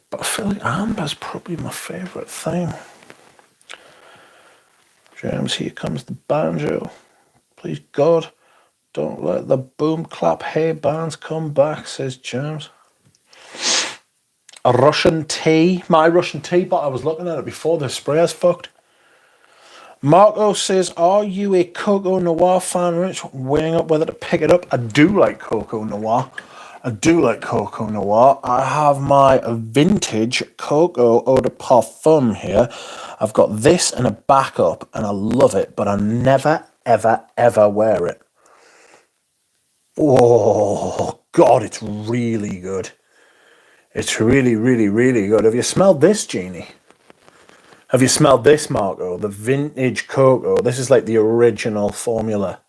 But I feel like amber's probably my favourite thing. James, here comes the banjo. Please, God, don't let the boom clap hey bands come back, says James. A Russian tea. My Russian tea, but I was looking at it before the sprayer's fucked. Marco says, are you a Coco Noir fan, Rich? Weighing up whether to pick it up. I do like Coco Noir. I have my vintage Coco Eau de Parfum here. I've got this and a backup, and I love it, but I never, ever, ever wear it. Oh, God, it's really good. It's really, really, really good. Have you smelled this, Jeannie? Have you smelled this, Marco? The vintage Coco. This is like the original formula.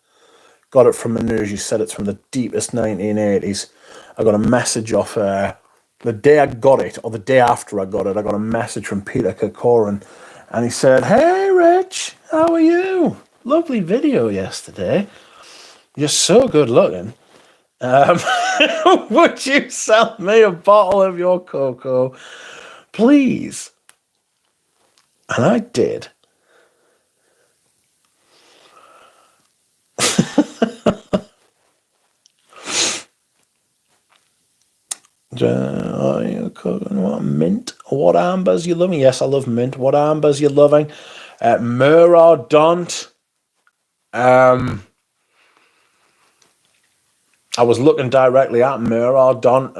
Got it from Manouche. He said it's from the deepest 1980s. I got a message off the day I got it, or the day after I got it. I got a message from Peter Kokorin, and he said, "Hey, Rich, how are you? Lovely video yesterday. You're so good looking. Would you sell me a bottle of your Coco, please?" And I did. What mint? What ambers you loving? Yes, I love mint. What ambers you loving? Meurodont. I was looking directly at Meurodont.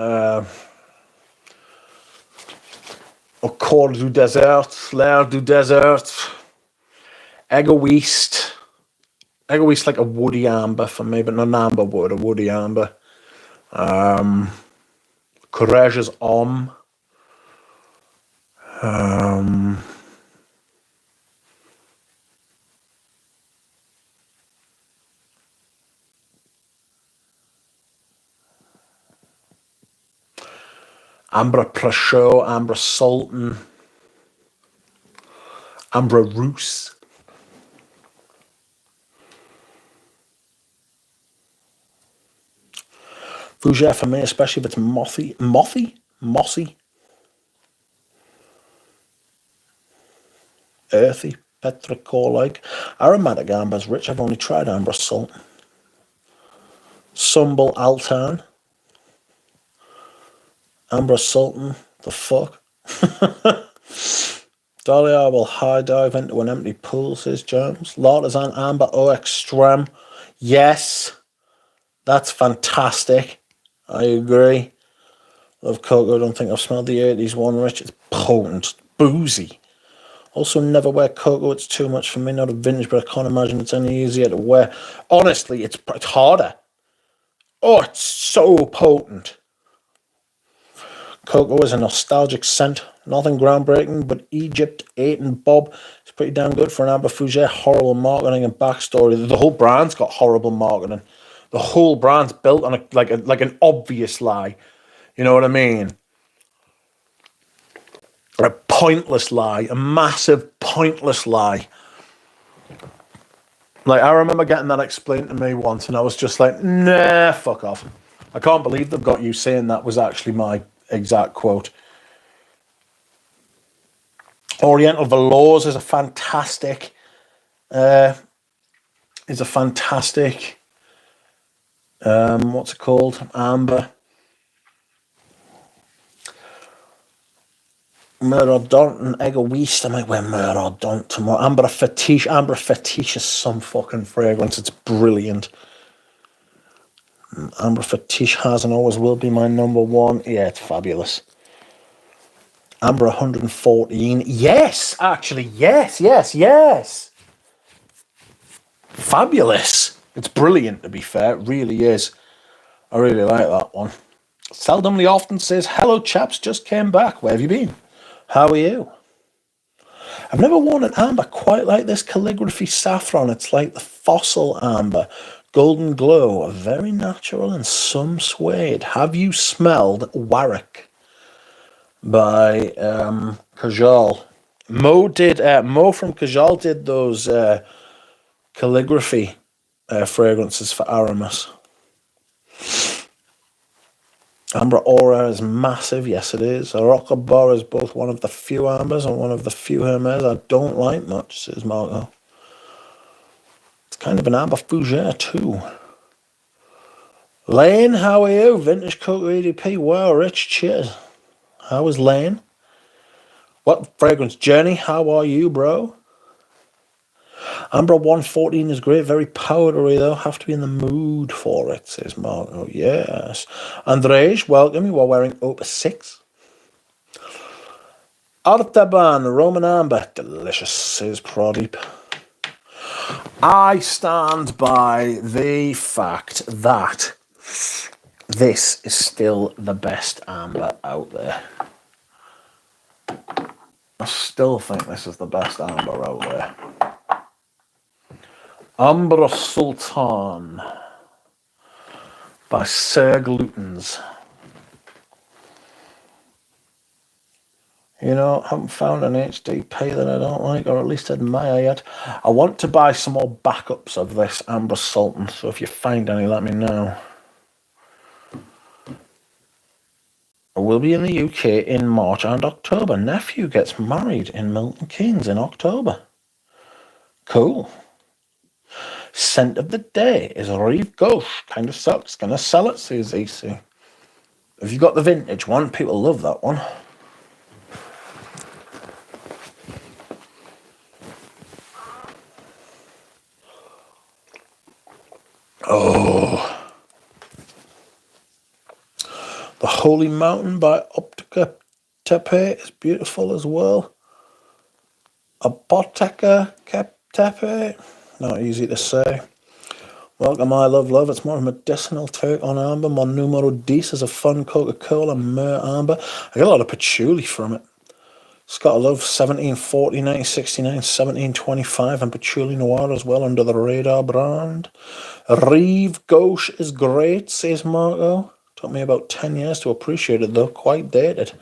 Au Cours du Désert, L'air du Désert. Egoist. Egoist like a woody amber for me, but not an amber wood, a woody amber. Courageous Homme. Amber Prachot, Amber Sultan, Amber Rousse. Fougere for me, especially if it's mossy, earthy, petrichor-like. Aromatic ambers, Rich. I've only tried Amber Sultan. Sumbel Altan. Amber Sultan. The fuck? Dahlia, I will high dive into an empty pool, says James. L'artisan Amber Eau Extreme. Yes, that's fantastic. I agree. of cocoa. I don't think I've smelled the 80s one, Rich. It's potent, boozy. Also, never wear cocoa. It's too much for me. Not a vintage, but I can't imagine it's any easier to wear. Honestly, it's harder. Oh, it's so potent. Cocoa is a nostalgic scent. Nothing groundbreaking, but Egypt, 8 and Bob is pretty damn good for an Amber Fougere. Horrible marketing and backstory. The whole brand's got horrible marketing. The whole brand's built on like an obvious lie. You know what I mean? A pointless lie. A massive pointless lie. Like, I remember getting that explained to me once, and I was just like, nah, fuck off. I can't believe they've got you saying that was actually my exact quote. Oriental Velours is a fantastic, what's it called? Amber. Merodont and Egoist. I might wear Merodont tomorrow. Amber Fetiche. Amber Fetiche is some fucking fragrance. It's brilliant. Amber Fetiche has and always will be my number one. Yeah, it's fabulous. Amber 114. Yes, actually. Yes. Fabulous. It's brilliant, to be fair. It really is. I really like that one. Seldomly often says, hello chaps, just came back. Where have you been? How are you? I've never worn an amber quite like this calligraphy saffron. It's like the fossil amber. Golden glow, very natural and some suede. Have you smelled Warwick by Kajal? Mo from Kajal did those calligraphy fragrances for Aramis. Amber Aura is massive. Yes, it is. Rockabar is both one of the few ambers and one of the few Hermes I don't like much, says Marco. It's kind of an Amber Fougere too. Lane, how are you? Vintage Cocoa EDP. Wow, Rich, cheers. How is Lane? What fragrance? Journey, how are you, bro? Amber 114 is great, very powdery though. Have to be in the mood for it, says Marco. Yes. Andrej, welcome. You are wearing Opus 6. Artaban, Roman Amber. Delicious, says Pradeep. I stand by the fact that this is still the best amber out there. I still think this is the best amber out there. Amber Sultan by Sir Glutens. You know, I haven't found an HDP that I don't like, or at least admire yet. I want to buy some more backups of this Amber Sultan, so if you find any, let me know. I will be in the UK in March and October. Nephew gets married in Milton Keynes in October. Cool. Scent of the day is Rive Gauche. Kind of sucks. Gonna sell it, says EC. Have you got the vintage one? People love that one. Oh. The Holy Mountain by Optica Tepe is beautiful as well. Apotheca Tepe. Not easy to say. Welcome, I love. It's more of a medicinal take on amber. Mon numero 10 is a fun Coca-Cola Mer amber. I get a lot of patchouli from it. Scott Love, 1740, 1969, 1725, and patchouli noir as well under the radar brand. Rive Gauche is great, says Marco. Took me about 10 years to appreciate it though. Quite dated.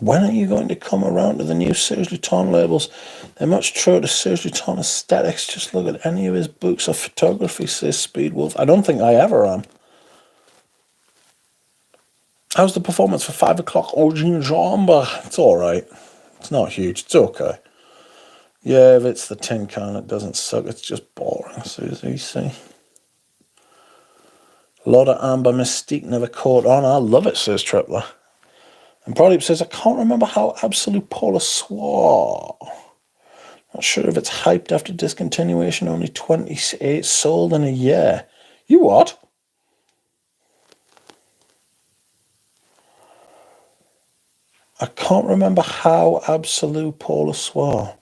When are you going to come around to the new Serge Luton labels? They're much truer to Serge Luton aesthetics. Just look at any of his books of photography, says Speedwolf. I don't think I ever am. How's the performance for 5 o'clock au gingembre? It's alright. It's not huge. It's okay. Yeah, if it's the tin can, it doesn't suck. It's just boring, Susie, see? A lot of amber mystique never caught on. I love it, says Tripler. And Prodyp says, I can't remember how Absolute Polar swore. Not sure if it's hyped after discontinuation. Only 28 sold in a year. You what? I can't remember how Absolute Polar swore.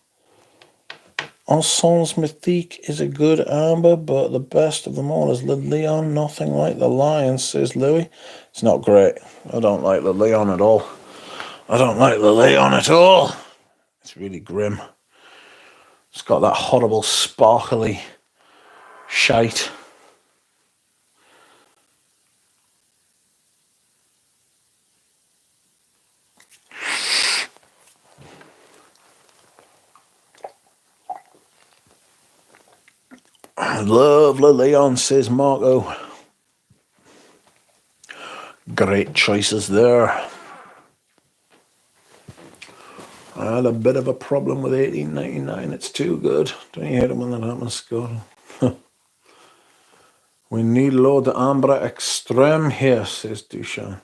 Ensemble Mythique is a good amber, but the best of them all is Le Leon. Nothing like the Lion, says Louis. It's not great. I don't like Le Leon at all. I don't like Le Leon at all. It's really grim. It's got that horrible sparkly shite. I love Le Leon, says Marco. Great choices there. I had a bit of a problem with 1899. It's too good. Don't you hate it when that happens, Scott? We need l'eau d'ambre extreme here, says Dushan.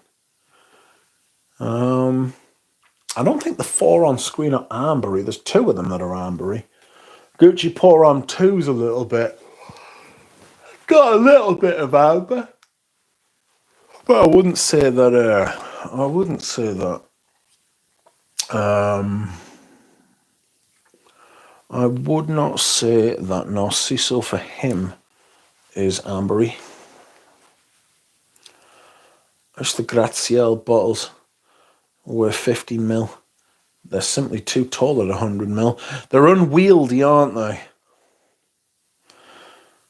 I don't think the 4 on screen are ambery. There's 2 of them that are ambery. Gucci Pour on 2's a little bit. Got a little bit of amber. But I wouldn't say that. I wouldn't say that. I would not say that Narciso for him is ambery. Just the Graziel bottles were 50ml. They're simply too tall at 100ml. They're unwieldy, aren't they?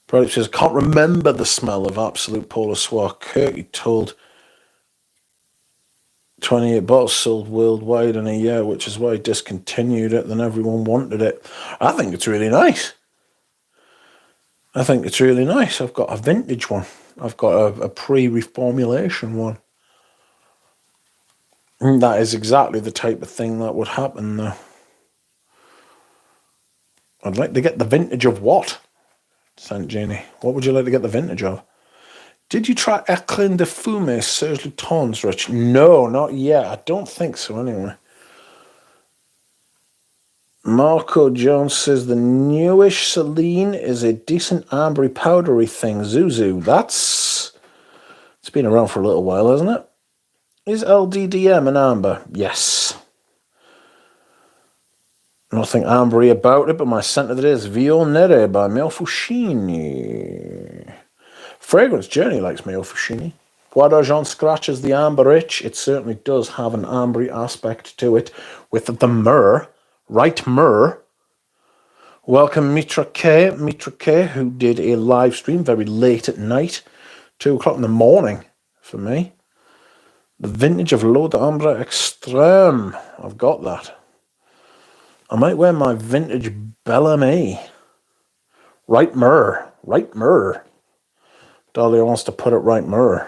Prodyp says, can't remember the smell of Absolute Polar Soir. Kirky told 28 bottles sold worldwide in a year, which is why he discontinued it. Then everyone wanted it. I think it's really nice. I think it's really nice. I've got a vintage one. I've got a pre-reformulation one. And that is exactly the type of thing that would happen, though. I'd like to get the vintage of what? Saint Jeannie. What would you like to get the vintage of? Did you try Eclin de Fume, Serge Luton's, Rich? No, not yet. I don't think so, anyway. Marco Jones says the newish Celine is a decent ambery powdery thing. Zuzu. It's been around for a little while, hasn't it? Is LDDM an amber? Yes. Nothing ambery about it, but my scent of the day is Vio Nere by Mio Fushini. Fragrance Journey likes Mio Fushini. Bois d'Argent scratches the amber itch. It certainly does have an ambery aspect to it with the myrrh. Right myrrh. Welcome Mitra K, who did a live stream very late at night, 2 o'clock in the morning for me. The vintage of L'Eau d'Ambre Extreme. I've got that. I might wear my vintage Bellamy. Right myrrh. Right myrrh. Dahlia wants to put it right myrrh.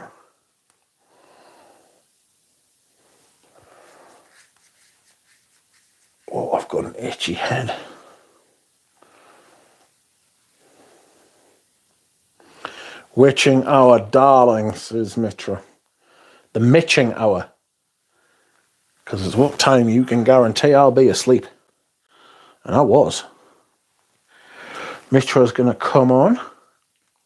Oh, I've got an itchy head. Witching hour, darling, says Mitra. The Mitching hour. Because it's what time you can guarantee I'll be asleep. And I was. Mitra's going to come on.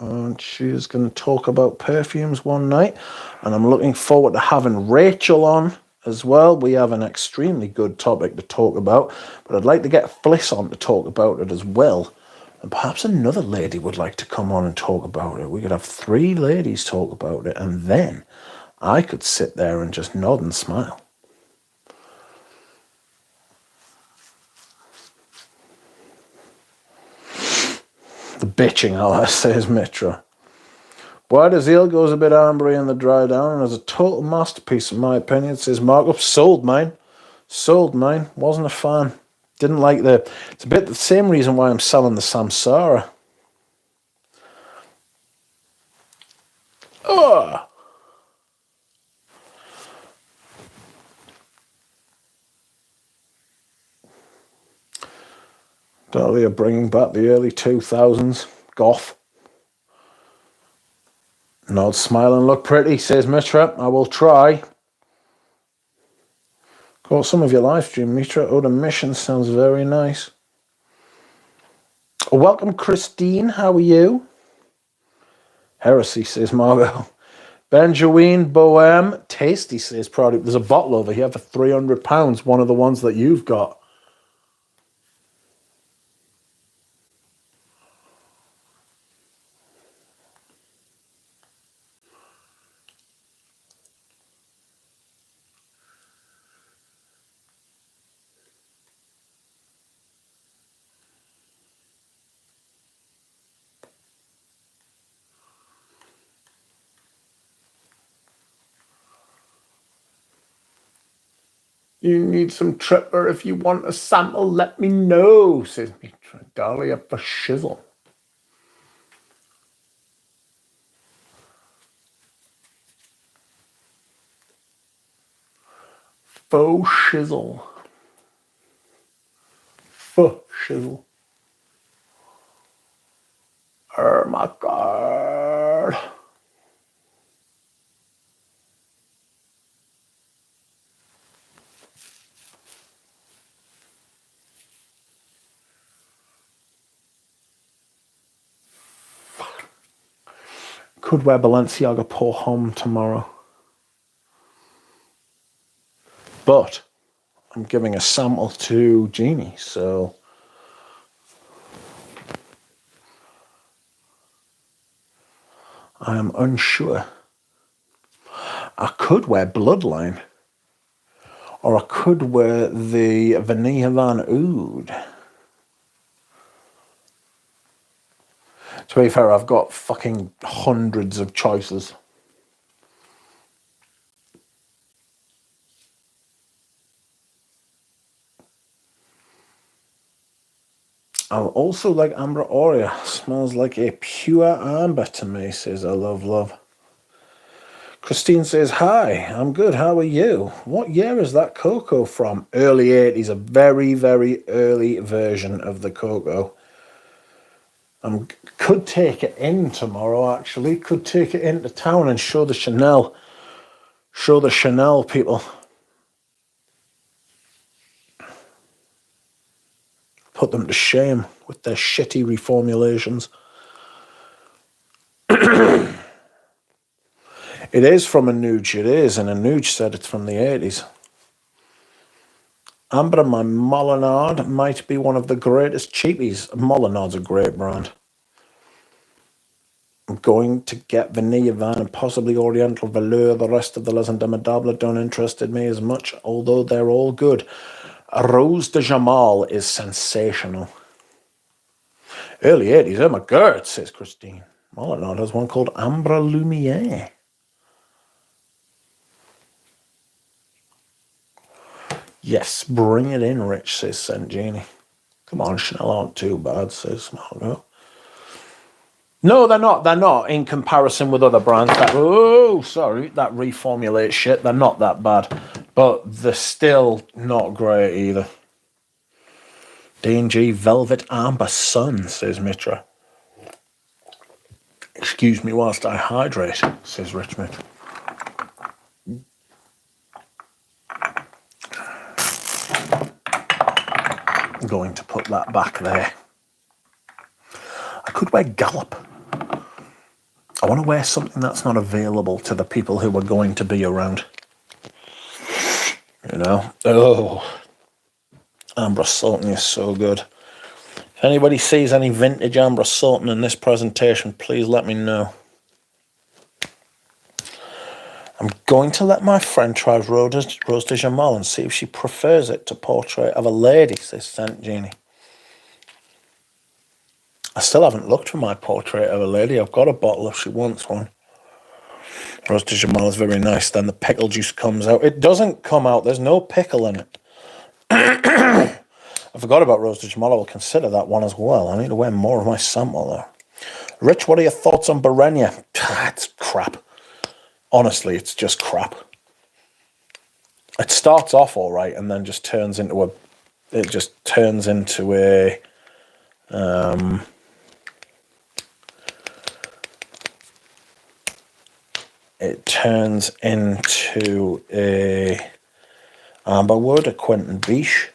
And she's going to talk about perfumes one night. And I'm looking forward to having Rachel on as well. We have an extremely good topic to talk about. But I'd like to get Fliss on to talk about it as well. And perhaps another lady would like to come on and talk about it. We could have 3 ladies talk about it. And then I could sit there and just nod and smile. The bitching hour, says Mitra. Bois d'Azil goes a bit ambery in the dry down and is a total masterpiece in my opinion, says Markup. Sold mine. Wasn't a fan. Didn't like it's a bit the same reason why I'm selling the Samsara. Oh! Dahlia bringing back the early 2000s. Goth. Nod, smile and look pretty, says Mitra. I will try. Caught some of your live stream, Mitra. Oh, the mission sounds very nice. Welcome, Christine. How are you? Heresy, says Margot. Benjamin Bohem. Tasty, says Product. There's a bottle over here for £300. One of the ones that you've got. You need some tripper. If you want a sample, let me know, says Mitra. Dahlia for shizzle. Faux shizzle. Faux shizzle. Oh my god. Could wear Balenciaga pour home tomorrow. But I'm giving a sample to Jeannie, so I am unsure. I could wear Bloodline, or I could wear the Vanilla Van Oud. To be fair, I've got fucking hundreds of choices. I also like Amber Aurea. Smells like a pure amber to me, says I love love. Christine says, hi, I'm good, how are you? What year is that cocoa from? Early 80s, a very, very early version of the cocoa. Could take it in tomorrow, actually. Could take it into town and show the Chanel people. Put them to shame with their shitty reformulations. It is from a Nuge, it is, and a Nuge said it's from the 80s. Amber, my Molinard might be one of the greatest cheapies. Molinard's a great brand. I'm going to get Vanilla Van and possibly Oriental Velour. The rest of the Les Indomptables don't interest me as much, although they're all good. Rose de Jamal is sensational. Early 80s, oh my god, says Christine. Molinard has one called Ambre Lumiere. Yes, bring it in, Rich, says St. Jeannie. Come on, Chanel aren't too bad, says Margot. No, they're not. They're not in comparison with other brands that reformulate shit. They're not that bad, but they're still not great either. D&G Velvet Amber Sun, says Mitra. Excuse me whilst I hydrate, says Richmond. I'm going to put that back there. I could wear Gallop. I want to wear something that's not available to the people who are going to be around. You know? Oh. Amber Sultan is so good. If anybody sees any vintage Amber Sultan in this presentation, please let me know. I'm going to let my friend try Rose de Jamal and see if she prefers it to Portrait of a Lady, says St. Jeannie. I still haven't looked for my Portrait of a Lady. I've got a bottle if she wants one. Rose de Jamal is very nice. Then the pickle juice comes out. It doesn't come out. There's no pickle in it. I forgot about Rose de Jamal. I will consider that one as well. I need to wear more of my sample there. Rich, what are your thoughts on Barenia? It's crap. Honestly, it's just crap. It starts off all right and then just turns into a It turns into a amberwood, a Quentin Biche.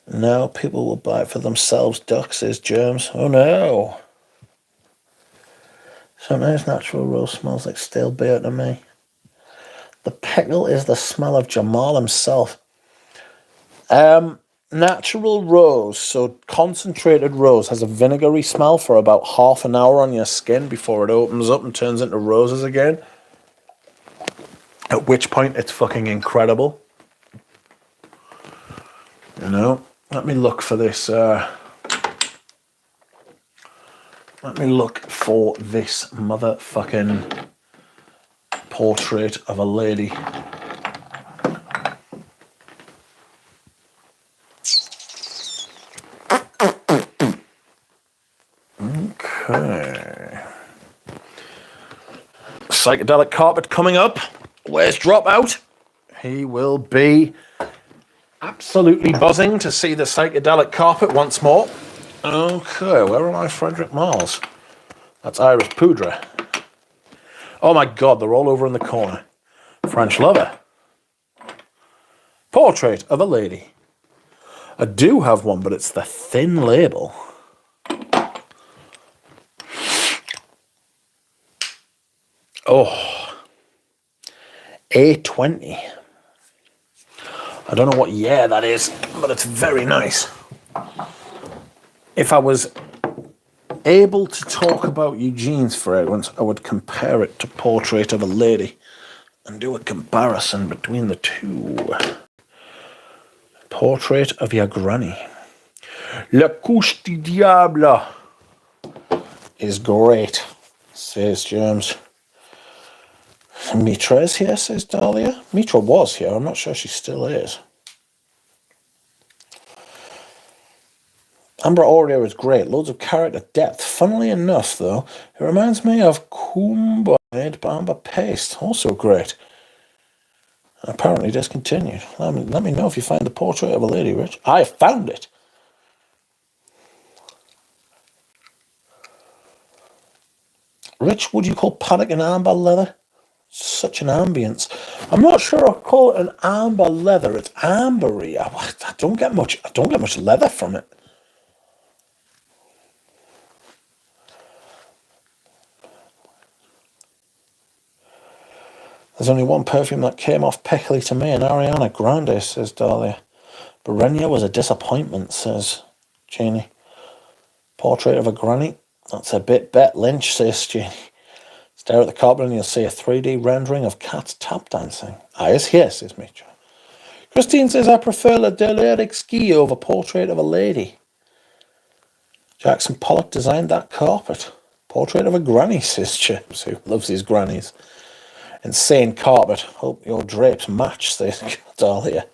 Now people will buy it for themselves. Duck, says Germs. Oh no. Sometimes natural rose smells like stale beer to me. The pickle is the smell of Jamal himself. Natural rose, so concentrated rose, has a vinegary smell for about half an hour on your skin before it opens up and turns into roses again. At which point it's fucking incredible. You know? Let me look for this. Let me look for this motherfucking portrait of a lady. Okay. Psychedelic carpet coming up. Where's Dropout? He will be absolutely buzzing to see the psychedelic carpet once more. Okay, where am I, Frederick Mars? That's Iris Poudre. Oh my god, they're all over in the corner. French Lover. Portrait of a lady. I do have one, but it's the thin label. Oh. A20. I don't know what year that is, but it's very nice. If I was able to talk about Eugene's fragrance, I would compare it to Portrait of a Lady and do a comparison between the two. Portrait of your granny. La Couche du Diable is great, says James. Mitra is here, says Dahlia. Mitra was here. I'm not sure she still is. Amber Oreo is great. Loads of character depth. Funnily enough, though, it reminds me of Kumba made by Amber Paste. Also great. Apparently discontinued. Let me know if you find the Portrait of a Lady, Rich. I found it. Rich, would you call Panic an amber leather? Such an ambience. I'm not sure I'll call it an amber leather. It's ambery. I don't get much leather from it. There's only one perfume that came off pickly to me, and Ariana Grande, says Dahlia. Berenia was a disappointment, says Jeannie. Portrait of a granny. That's a bit Bet Lynch, says Jeannie. Stare at the carpet and you'll see a 3D rendering of cats tap dancing. Ah, yes, here, says Mitra. Christine says, I prefer La Deliric Ski over Portrait of a Lady. Jackson Pollock designed that carpet. Portrait of a granny, says Chips, who loves his grannies. Insane carpet. Hope your drapes match, says Dahlia.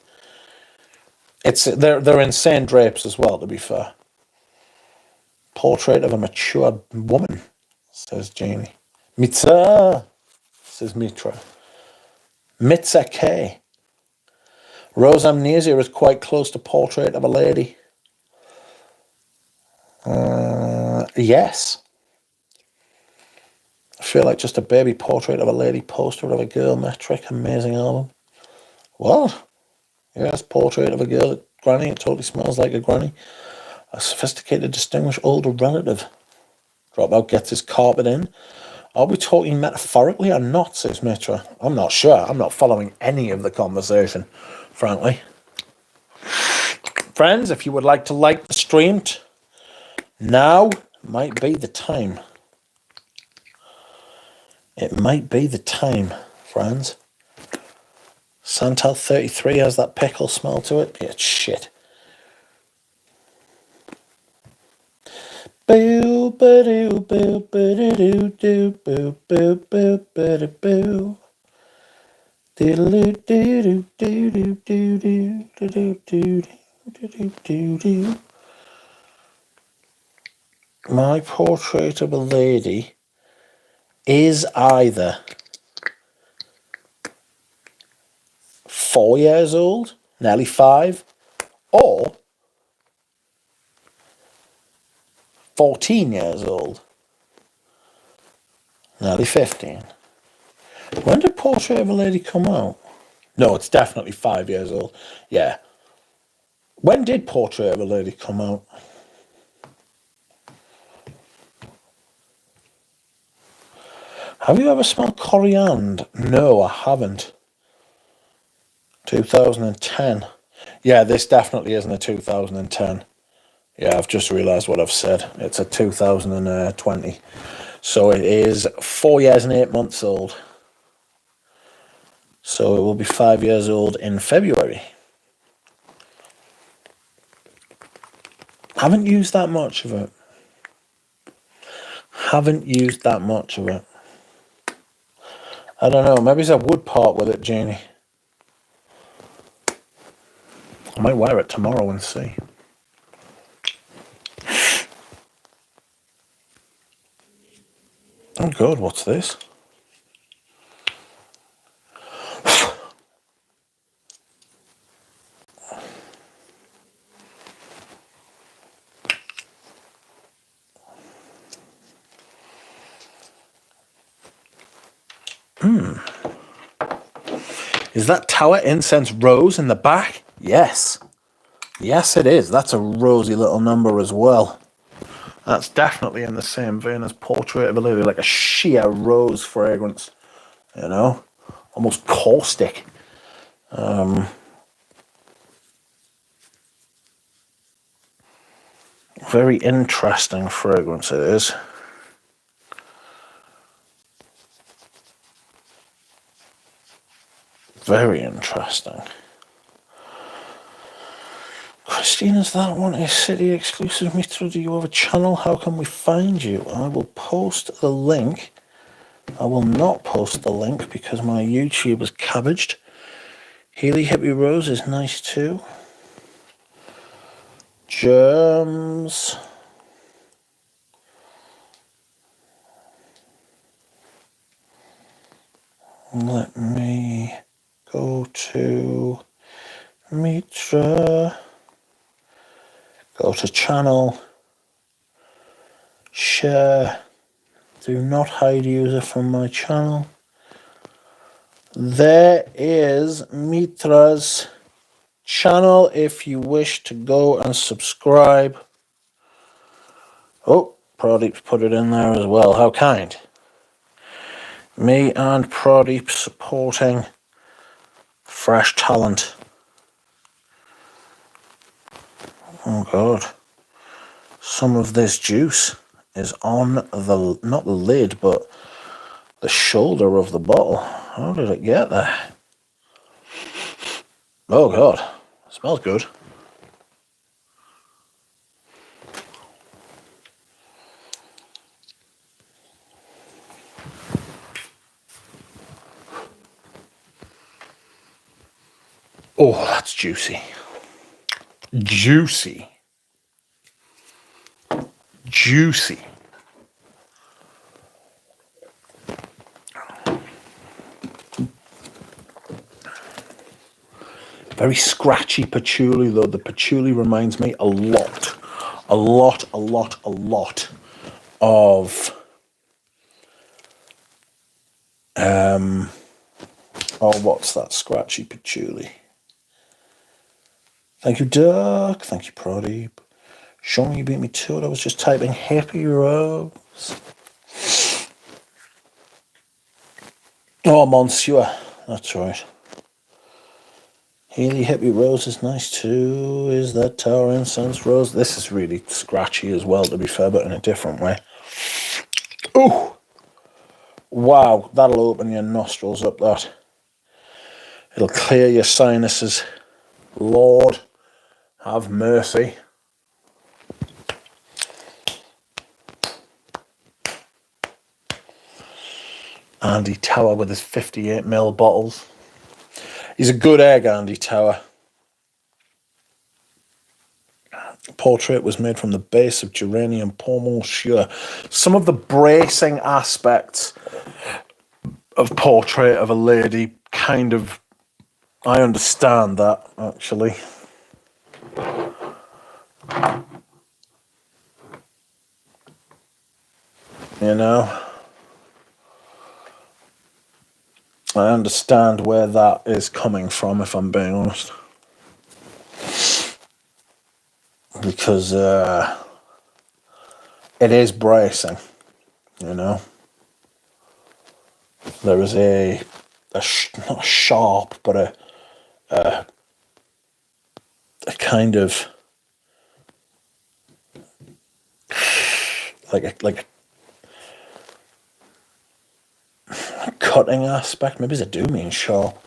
They're insane drapes as well, to be fair. Portrait of a mature woman, says Jeannie. Mitza, says Mitra. Mitza K. Rose Amnesia is quite close to Portrait of a Lady. Yes. I feel like just a baby Portrait of a Lady poster of a girl metric. Amazing album. What? Yes, Portrait of a girl granny. It totally smells like a granny. A sophisticated, distinguished older relative. Dropout gets his carpet in. Are we talking metaphorically or not, says Mitra? I'm not sure. I'm not following any of the conversation, frankly. Friends, if you would like to like the stream, now might be the time. It might be the time, friends. Santal 33 has that pickle smell to it. Yeah, shit. Boo ba doo boo ba doo doo boo boo boo ba boo. Diddle doo doo doo doo doo doo doo doo doo doo. My Portrait of a Lady is either 4 years old, nearly 5, or 14 years old, nearly 15. When did Portrait of a Lady come out? No, it's definitely 5 years old. Yeah. When did Portrait of a Lady come out? Have you ever smelled coriander? No, I haven't. 2010. Yeah, this definitely isn't a 2010. Yeah, I've just realised what I've said. It's a 2020. So it is 4 years and 8 months old. So it will be 5 years old in February. Haven't used that much of it. Haven't used that much of it. I don't know. Maybe I would part with it, Jeannie. I might wear it tomorrow and see. Oh, God, what's this? Is that Tower Incense Rose in the back? Yes. Yes, it is. That's a rosy little number as well. That's definitely in the same vein as Portrait of a Lady, like a sheer rose fragrance, you know? Almost caustic. Very interesting fragrance it is. Very interesting. Christine, is that one a city exclusive? Mitra, do you have a channel? How can we find you? I will post the link. I will not post the link because my YouTube is cabbaged. Healy Hippie Rose is nice too. Germs. Let me go to Mitra. Go to channel. Share. Do not hide user from my channel. There is Mitra's channel if you wish to go and subscribe. Oh, Pradeep's put it in there as well. How kind. Me and Pradeep supporting fresh talent. Oh, God. Some of this juice is on the, not the lid, but the shoulder of the bottle. How did it get there? Oh, God. It smells good. Oh, that's juicy. Juicy. Juicy. Very scratchy patchouli, though. The patchouli reminds me a lot of oh, what's that scratchy patchouli? Thank you, Duck. Thank you, Pradeep. Sean, you beat me to it. I was just typing Happy Rose. Oh, Monsieur. That's right. Healy Hippie Rose is nice too. Is that Tower Incense Rose? This is really scratchy as well, to be fair, but in a different way. Ooh! Wow, that'll open your nostrils up, that. It'll clear your sinuses. Lord, have mercy. Andy Tower with his 58ml bottles. He's a good egg, Andy Tower. Portrait was made from the base of geranium pommel. Sure. Some of the bracing aspects of Portrait of a Lady kind of I understand that, actually. You know? I understand where that is coming from, if I'm being honest. Because it is bracing, you know? There is not a sharp, but a kind of like a cutting aspect. Maybe it's a do mean sharp.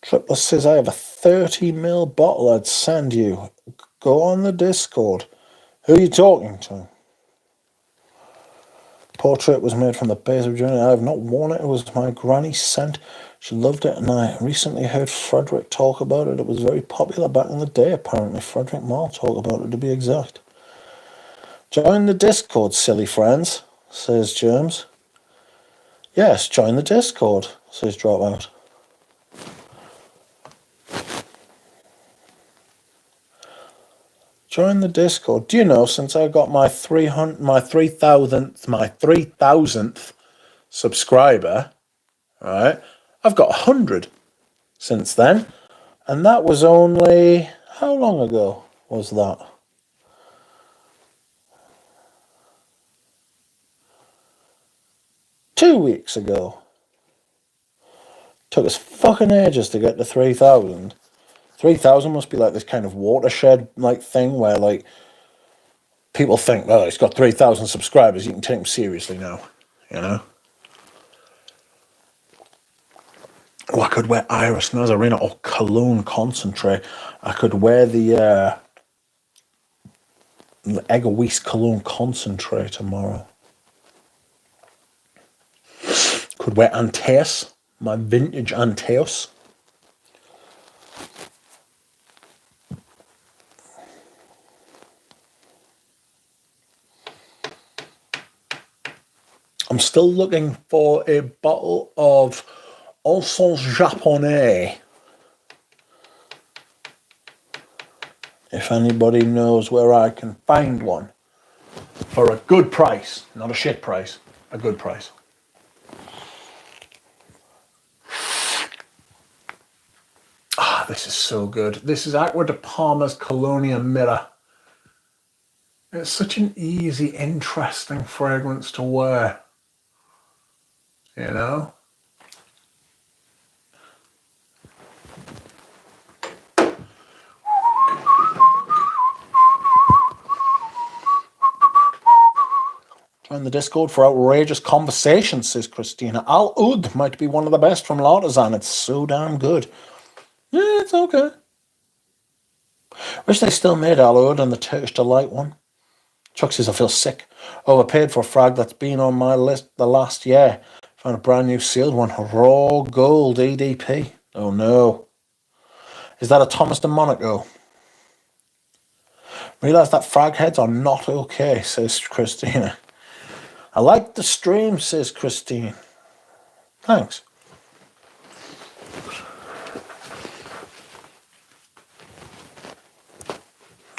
Triple says, I have a 30ml bottle I'd send you. Go on the Discord. Who are you talking to? Portrait was made from the base of Germany. I have not worn it. It was my granny's scent. She loved it, and I recently heard Frederick talk about it. It was very popular back in the day, apparently. Frederick Mall talked about it, to be exact. Join the Discord, silly friends, says Germs. Yes, join the Discord, says Dropout. Join the Discord. Do you know, since I got my 3,000th subscriber, right, I've got 100 since then. And that was only, how long ago was that? Two weeks ago. Took us fucking ages to get to 3,000. 3,000 must be like this kind of watershed like thing where like people think, oh, it's got 3,000 subscribers, you can take him seriously now, you know? Oh, I could wear Iris Nazarena or Cologne Concentrate. I could wear the Egoist Cologne Concentrate tomorrow. Could wear Antaeus, my vintage Antaeus. I'm still looking for a bottle of Encens Japonais. If anybody knows where I can find one for a good price, not a shit price, a good price. Ah, this is so good. This is Aqua de Palma's Colonia Mirror. It's such an easy, interesting fragrance to wear, you know? Join the Discord for outrageous conversations, says Christina. Al Oud might be one of the best from L'Artisan. It's so damn good. Yeah, it's okay. Wish they still made Al Oud and the Turkish Delight one. Chuck says, I feel sick. Overpaid for a frag that's been on my list the last year. Found a brand new sealed one. Raw gold EDP. Oh no. Is that a Thomas de Monaco? Realise that frag heads are not okay, says Christina. I like the stream, says Christine. Thanks.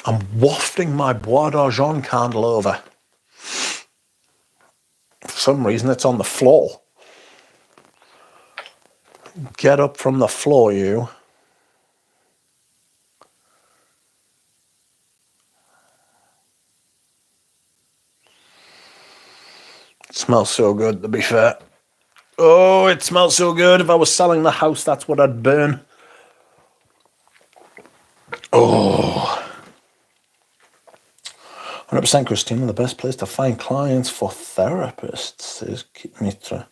I'm wafting my Bois d'Argent candle over. For some reason, it's on the floor. Get up from the floor, you. It smells so good, to be fair. Oh, it smells so good. If I was selling the house, that's what I'd burn. Oh. 100% Christina, the best place to find clients for therapists, says Mitra.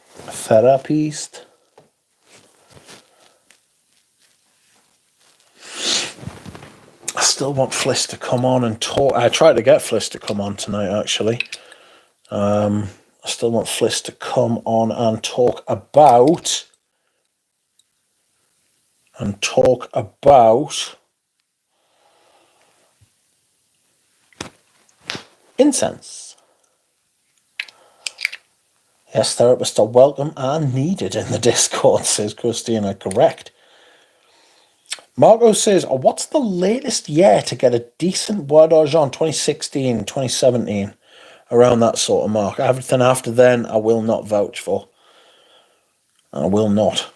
Therapist. I still want Fliss to come on and talk. I tried to get Fliss to come on tonight, actually. I still want Fliss to come on and talk about Incense. Yes, therapists are welcome and needed in the Discord, says Christina. Correct. Marco says, oh, what's the latest year to get a decent Bois d'Argent? 2016, 2017, around that sort of mark. Everything after then, I will not vouch for. I will not.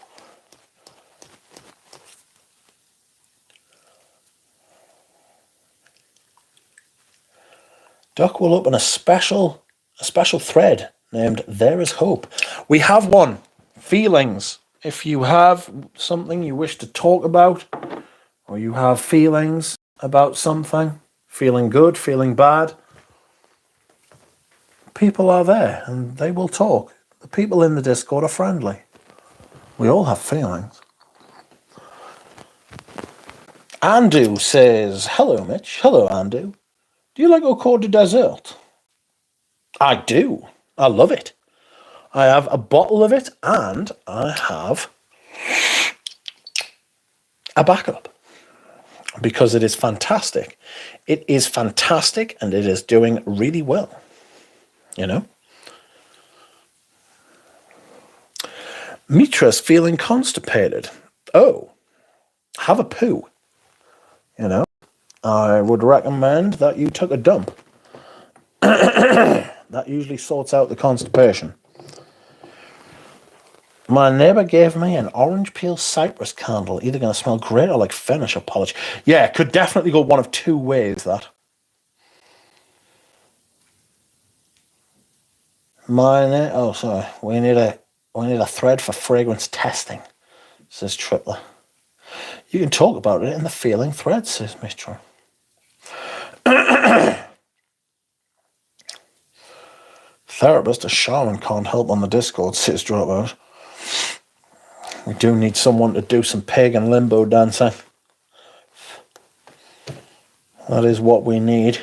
Duck will open a special thread named There Is Hope. We have one. Feelings. If you have something you wish to talk about, or you have feelings about something, feeling good, feeling bad, people are there and they will talk. The people in the Discord are friendly. We all have feelings. Andu says, hello, Mitch. Hello, Andu. Do you like Au Cours du Dessert? I do. I love it. I have a bottle of it and I have a backup because it is fantastic. It is fantastic and it is doing really well. You know? Mitra's feeling constipated. Oh, have a poo. You know? I would recommend that you took a dump. That usually sorts out the constipation. My neighbour gave me an orange peel cypress candle. Either going to smell great or like furniture polish. Yeah, could definitely go one of two ways, that. Oh, sorry. We need a thread for fragrance testing, says Tripler. You can talk about it in the feeling thread, says Mistral. Therapist, a shaman can't help on the Discord, says Dropout. We do need someone to do some pagan limbo dancing. That is what we need.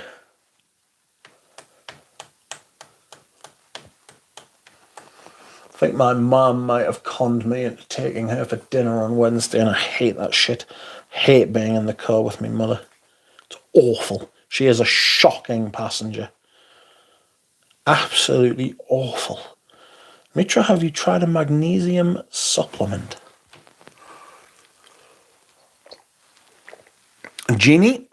I think my mum might have conned me into taking her for dinner on Wednesday, and I hate that shit. I hate being in the car with my mother. It's awful. She is a shocking passenger. Absolutely awful. Mitra, have you tried a magnesium supplement? Jeannie?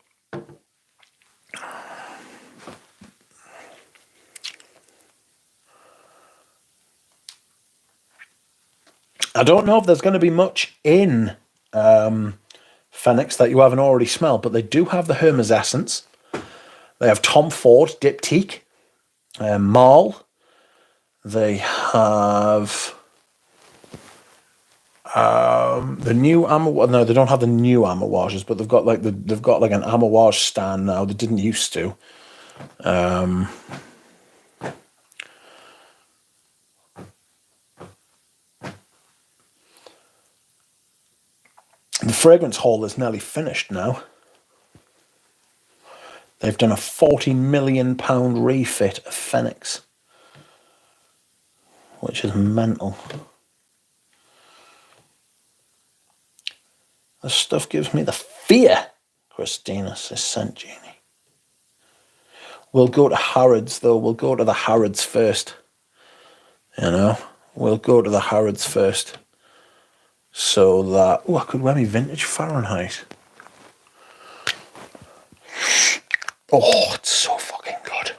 I don't know if there's going to be much in Phoenix that you haven't already smelled, but they do have the Hermes Essence. They have Tom Ford Diptyque, Marl. They have the new Amouage. No, they don't have the new Amouages, but they've got like an Amouage stand now. They didn't used to. The fragrance haul is nearly finished now. They've done a £40 million refit of Phoenix, which is mental. This stuff gives me the fear, Christina says, St. Jeannie. We'll go to Harrods, though. We'll go to the Harrods first. You know? We'll go to the Harrods first. So that... Oh, I could wear me vintage Fahrenheit. Oh, it's so fucking good.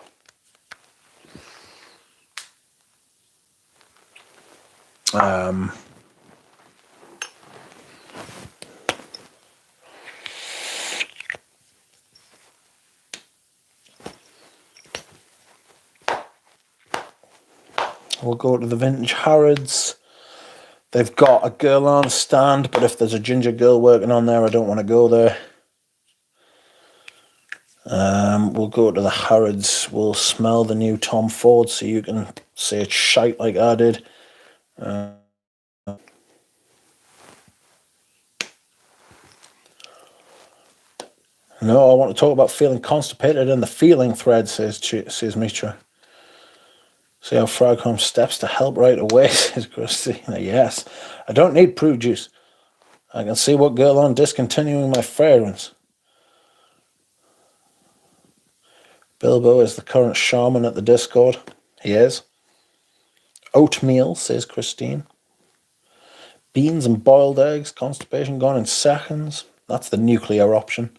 We'll go to the vintage Harrods. They've got a girl on stand, but if there's a ginger girl working on there, I don't want to go there. We'll go to the Harrods. We'll smell the new Tom Ford so you can say it's shite like I did. No, I want to talk about feeling constipated in the feeling thread, says Mitra. See how Frogholm steps to help right away, says Christina. Yes, I don't need prue juice. I can see what girl on discontinuing my fragrance. Bilbo is the current shaman at the Discord. He is. Oatmeal, says Christine. Beans and boiled eggs. Constipation gone in seconds. That's the nuclear option.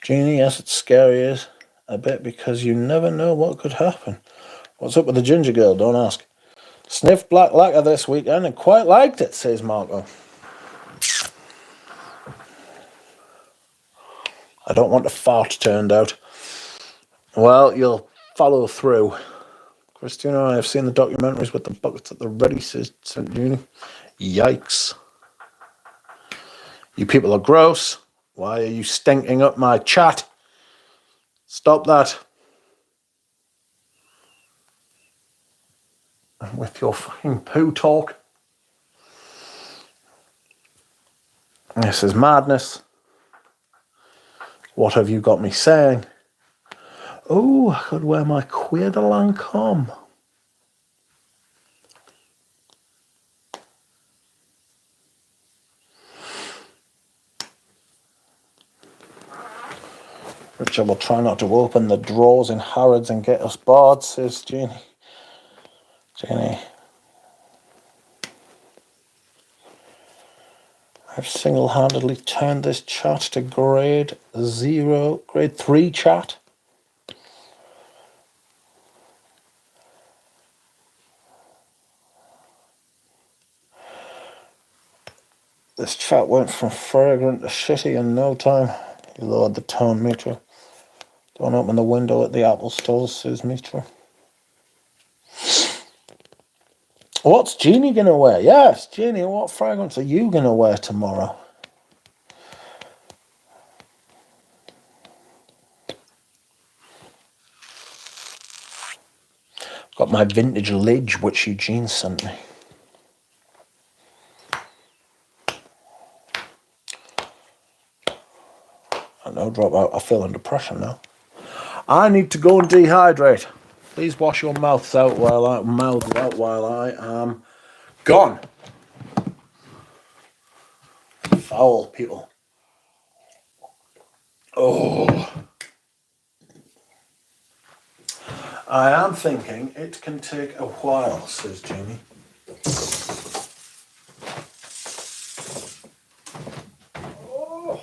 Jeannie, yes, it's scary a bit because you never know what could happen. What's up with the ginger girl? Don't ask. Sniffed black lacquer this weekend and quite liked it, says Marco. I don't want a fart turned out. Well, you'll follow through. Christina, I have seen the documentaries with the buckets at the ready, says St. Junie. Yikes. You people are gross. Why are you stinking up my chat? Stop that. With your fucking poo talk. This is madness. What have you got me saying? Oh, I could wear my Cuir de Lancôme. Richard will try not to open the drawers in Harrods and get us barred, says Jeannie. Jeannie. I've single-handedly turned this chat to grade 3 chat. This chat went from fragrant to shitty in no time. You lowered the tone, Mitra. Don't open the window at the Apple stores, says Mitra. What's Jeannie going to wear? Yes, Jeannie, what fragrance are you going to wear tomorrow? Got my vintage Lidge, which Eugene sent me. No drop out. I feel under pressure now. I need to go and dehydrate. Please wash your mouths out while I am gone. Foul people. Oh. I am thinking it can take a while, says Jamie. Oh.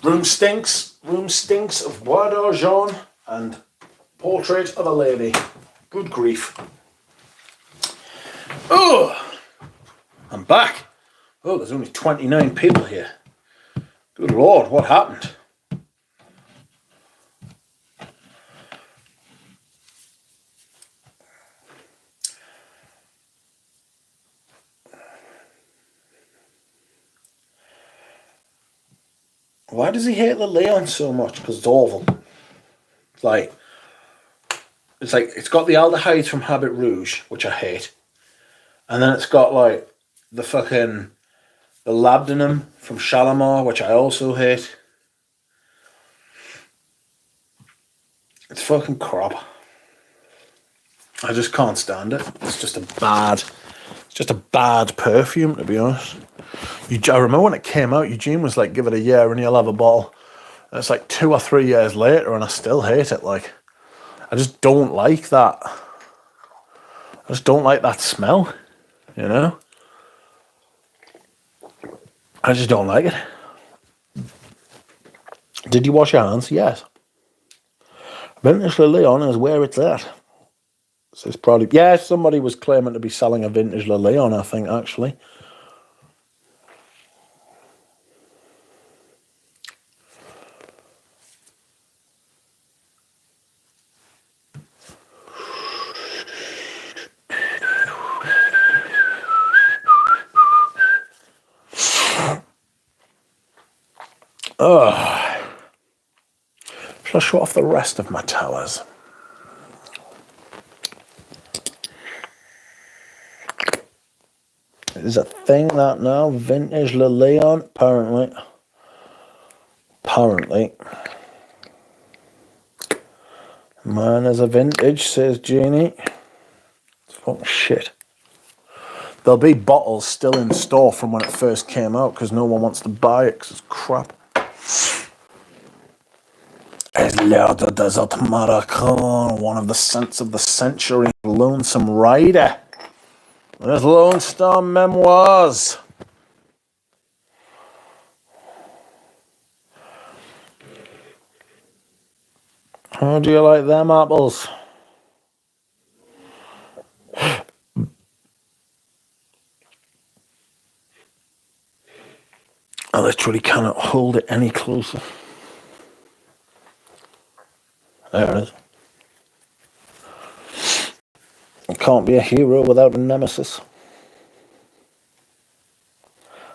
Room stinks of Bois d'Argent and Portrait of a Lady. Good grief. Oh, I'm back. Oh, there's only 29 people here. Good Lord, what happened? Why does he hate the Leon so much? Because it's awful. It's like it's got the aldehydes from Habit Rouge, which I hate, and then it's got like the labdanum from Shalimar, which I also hate. It's fucking crap. I just can't stand it. It's just a bad perfume, to be honest. I remember when it came out, Eugene was like, give it a year and you'll have a bottle. And it's like 2 or 3 years later and I still hate it. Like, I just don't like that. I just don't like that smell, you know? I just don't like it. Did you wash your hands? Yes. Vintage Le Leon is where it's at. So it's probably... Yeah, somebody was claiming to be selling a vintage Le Leon, I think, actually. Shall I show off the rest of my towers? Is a thing that now, vintage Le Leon, apparently. Mine is a vintage, says Jeannie. It's fucking shit. There'll be bottles still in store from when it first came out because no one wants to buy it because it's crap. It's L'Heure de Desert Maracon, one of the scents of the century. Lonesome Rider. There's Lone Star Memoirs. How do you like them apples? I literally cannot hold it any closer. There it is. You can't be a hero without a nemesis.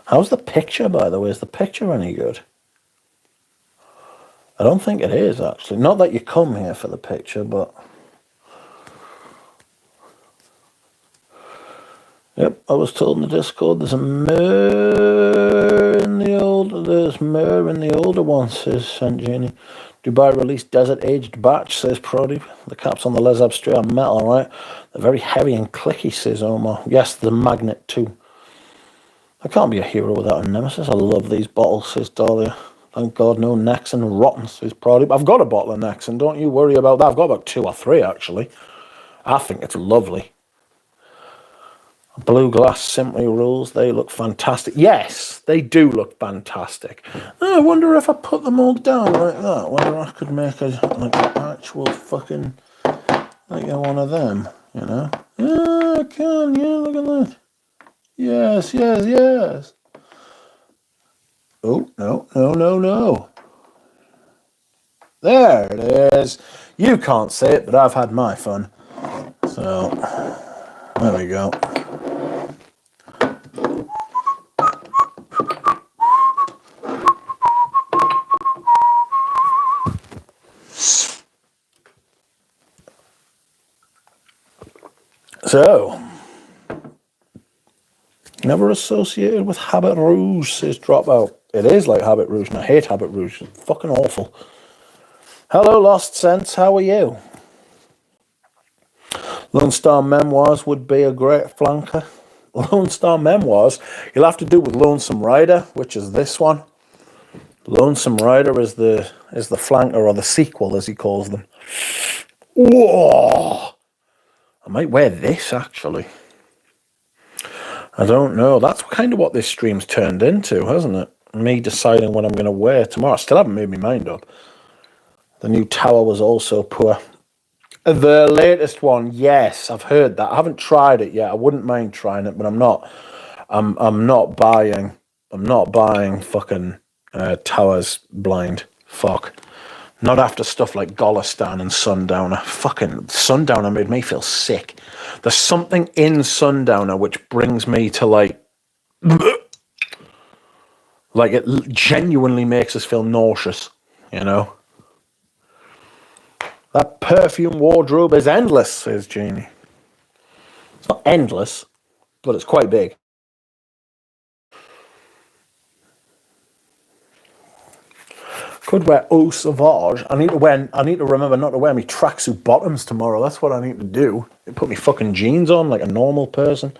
How's the picture, by the way? Is the picture any good? I don't think it is, actually. Not that you come here for the picture, but... Yep, I was told in the Discord there's a myrrh in the older... There's myrrh in the older one, says Sanjini. Dubai released Desert Aged Batch, says Prody. The caps on the Les Abstrait are metal, right? They're very heavy and clicky, says Omar. Yes, the magnet too. I can't be a hero without a nemesis. I love these bottles, says Dahlia. Thank God no Nexon rotten, says Prody. I've got a bottle of Nexon, don't you worry about that. I've got about 2 or 3, actually. I think it's lovely. Blue glass simply rules. They look fantastic. Yes, they do look fantastic. I wonder if I put them all down like that, whether I could make an actual fucking one of them, you know? Yeah, I can. Yeah, look at that. Yes. Oh, no. There it is. You can't see it, but I've had my fun. So, there we go. So, never associated with Habit Rouge, says Dropout. It is like Habit Rouge, and I hate Habit Rouge. It's fucking awful. Hello, Lost Sense. How are you? Lone Star Memoirs would be a great flanker. Lone Star Memoirs, you'll have to do with Lonesome Rider, which is this one. Lonesome Rider is the flanker, or the sequel, as he calls them. Whoa! I might wear this, actually. I don't know. That's kind of what this stream's turned into, hasn't it? me deciding what I'm going to wear tomorrow. I still haven't made my mind up. The new tower was also poor. The latest one, yes, I've heard that. I haven't tried it yet. I wouldn't mind trying it, but I'm not. I'm not buying. I'm not buying fucking towers blind. Fuck. Not after stuff like Golistan and Sundowner. Fucking Sundowner made me feel sick. There's something in Sundowner which brings me to like it genuinely makes us feel nauseous, you know? That perfume wardrobe is endless, says Jeannie. It's not endless, but it's quite big. Could wear Eau Sauvage. I need to remember not to wear my tracksuit bottoms tomorrow. That's what I need to do. Put me fucking jeans on like a normal person.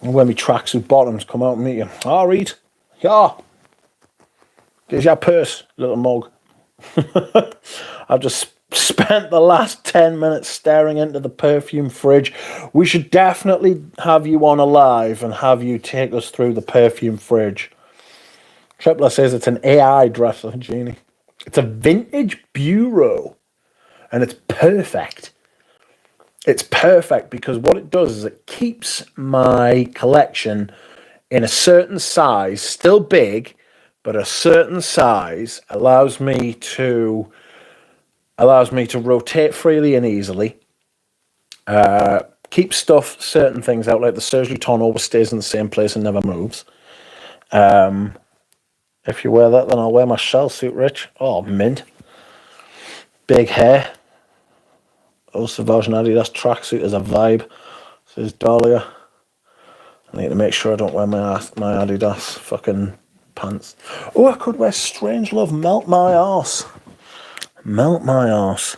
And wear my tracksuit bottoms, come out and meet you. All right. Yeah. Here's your purse, little mug. I've just spent the last 10 minutes staring into the perfume fridge. We should definitely have you on a live and have you take us through the perfume fridge. Tripler says it's an AI dresser, Jeannie. It's a vintage bureau. And it's perfect. It's perfect because what it does is it keeps my collection in a certain size, still big, but a certain size allows me to rotate freely and easily. Keep certain things out, like the Serge Luton always stays in the same place and never moves. If you wear that, then I'll wear my shell suit, Rich. Oh, mint. Big hair. Eau Sauvage and Adidas tracksuit is a vibe, says Dahlia. I need to make sure I don't wear my Adidas fucking pants. Oh, I could wear Strange Love Melt My Arse. Melt my arse.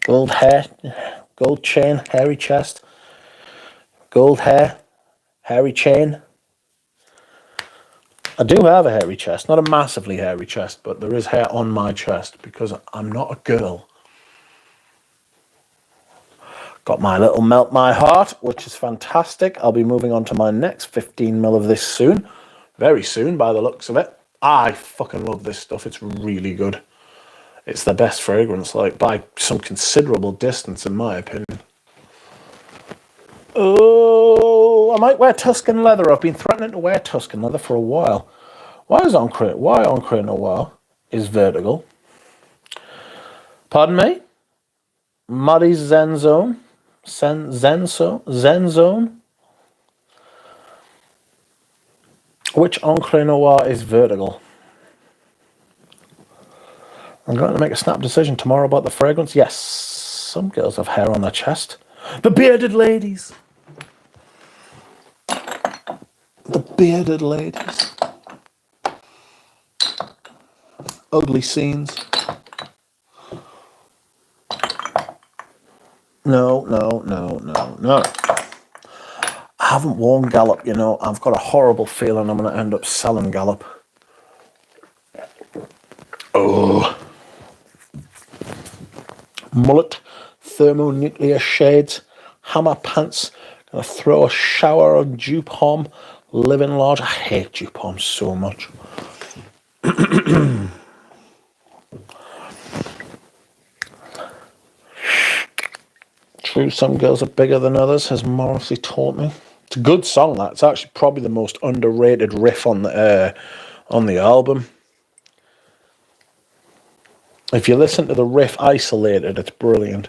Gold hair, gold chain, hairy chest. Gold hair, hairy chain. I do have a hairy chest, not a massively hairy chest, but there is hair on my chest because I'm not a girl. Got my little Melt My Heart, which is fantastic. I'll be moving on to my next 15ml of this soon. Very soon, by the looks of it. I fucking love this stuff. It's really good. It's the best fragrance, like, by some considerable distance, in my opinion. Oh, I might wear Tuscan leather. I've been threatening to wear Tuscan leather for a while. Why Encre Noir is vertical? Pardon me? Muddy Zen Zone? Zen Zone? Which Encre Noir is vertical? I'm going to make a snap decision tomorrow about the fragrance. Yes, some girls have hair on their chest. The bearded ladies. The bearded ladies. Ugly scenes. No. I haven't worn Gallop, you know. I've got a horrible feeling I'm going to end up selling Gallop. Oh. Mullet, thermonuclear shades, hammer pants. Gonna throw a shower of Dupe Homme, living large. I hate Dupe Homme so much. True, some girls are bigger than others, has Morrissey taught me. It's a good song, that. It's actually probably the most underrated riff on the album. If you listen to the riff isolated, it's brilliant.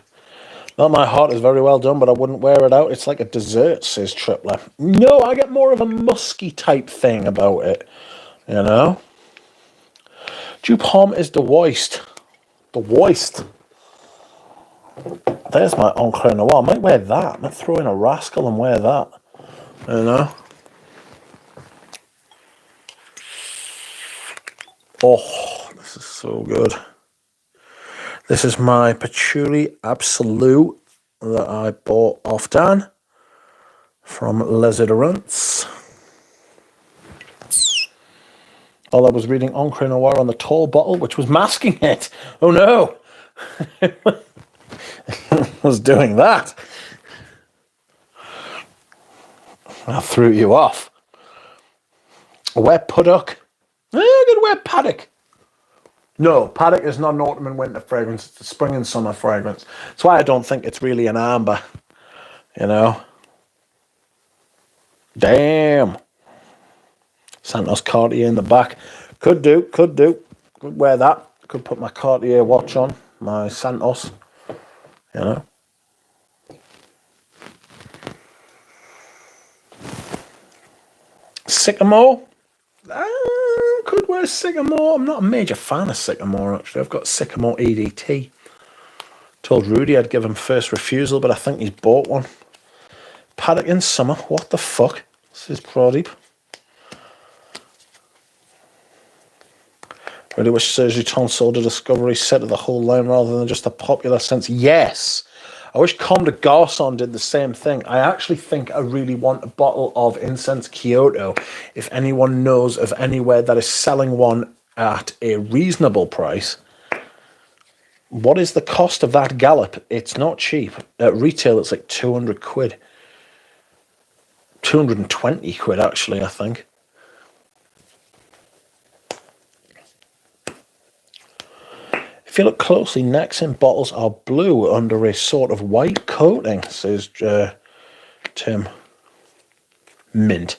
Melt My Heart is very well done, but I wouldn't wear it out. It's like a dessert, says Tripler. No, I get more of a musky type thing about it, you know? Dupe Homme is the worst. The worst. There's my Encre Noir. I might wear that. I might throw in a Rascal and wear that, you know? Oh, this is so good. This is my Patchouli Absolute that I bought off Dan from Les Idorants. While I was reading Encre Noir on the tall bottle, which was masking it. Oh no! I was doing that. I threw you off. Where Puddock? Paddock. No, Paddock is not an autumn and winter fragrance. It's a spring and summer fragrance. That's why I don't think it's really an amber. You know. Damn. Santos Cartier in the back. Could do. Could wear that. Could put my Cartier watch on. My Santos. You know. Sycamore. Could wear Sycamore. I'm not a major fan of Sycamore, actually. I've got Sycamore EDT. Told Rudy I'd give him first refusal, but I think he's bought one. Paddock in summer. What the fuck? This is Pradeep. Really wish Sergi Ton sold a Discovery set of the whole line rather than just a popular sense. Yes. I wish Comme des Garçons did the same thing. I actually think I really want a bottle of Incense Kyoto. If anyone knows of anywhere that is selling one at a reasonable price. What is the cost of that gallop? It's not cheap. At retail, it's like 200 quid. 220 quid, actually, I think. If you look closely, necks in bottles are blue under a sort of white coating, says Tim. Mint.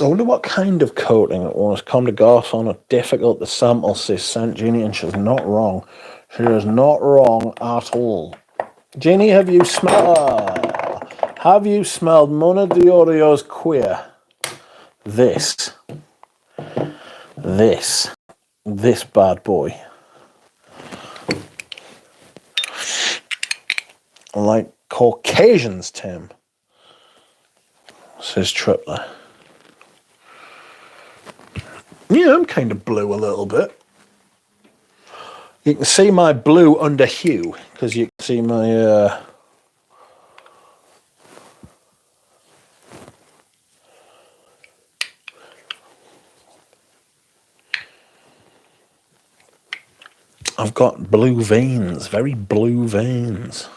I wonder what kind of coating it was. Comme des Garçons are difficult to sample, says Saint Jeannie, and she's not wrong. She is not wrong at all. Jeannie, have you smelled Mona Diorio's Queer? This bad boy. Like Caucasians, Tim, says Tripler. Yeah, I'm kind of blue a little bit. You can see my blue under hue, because you can see my... I've got blue veins, very blue veins.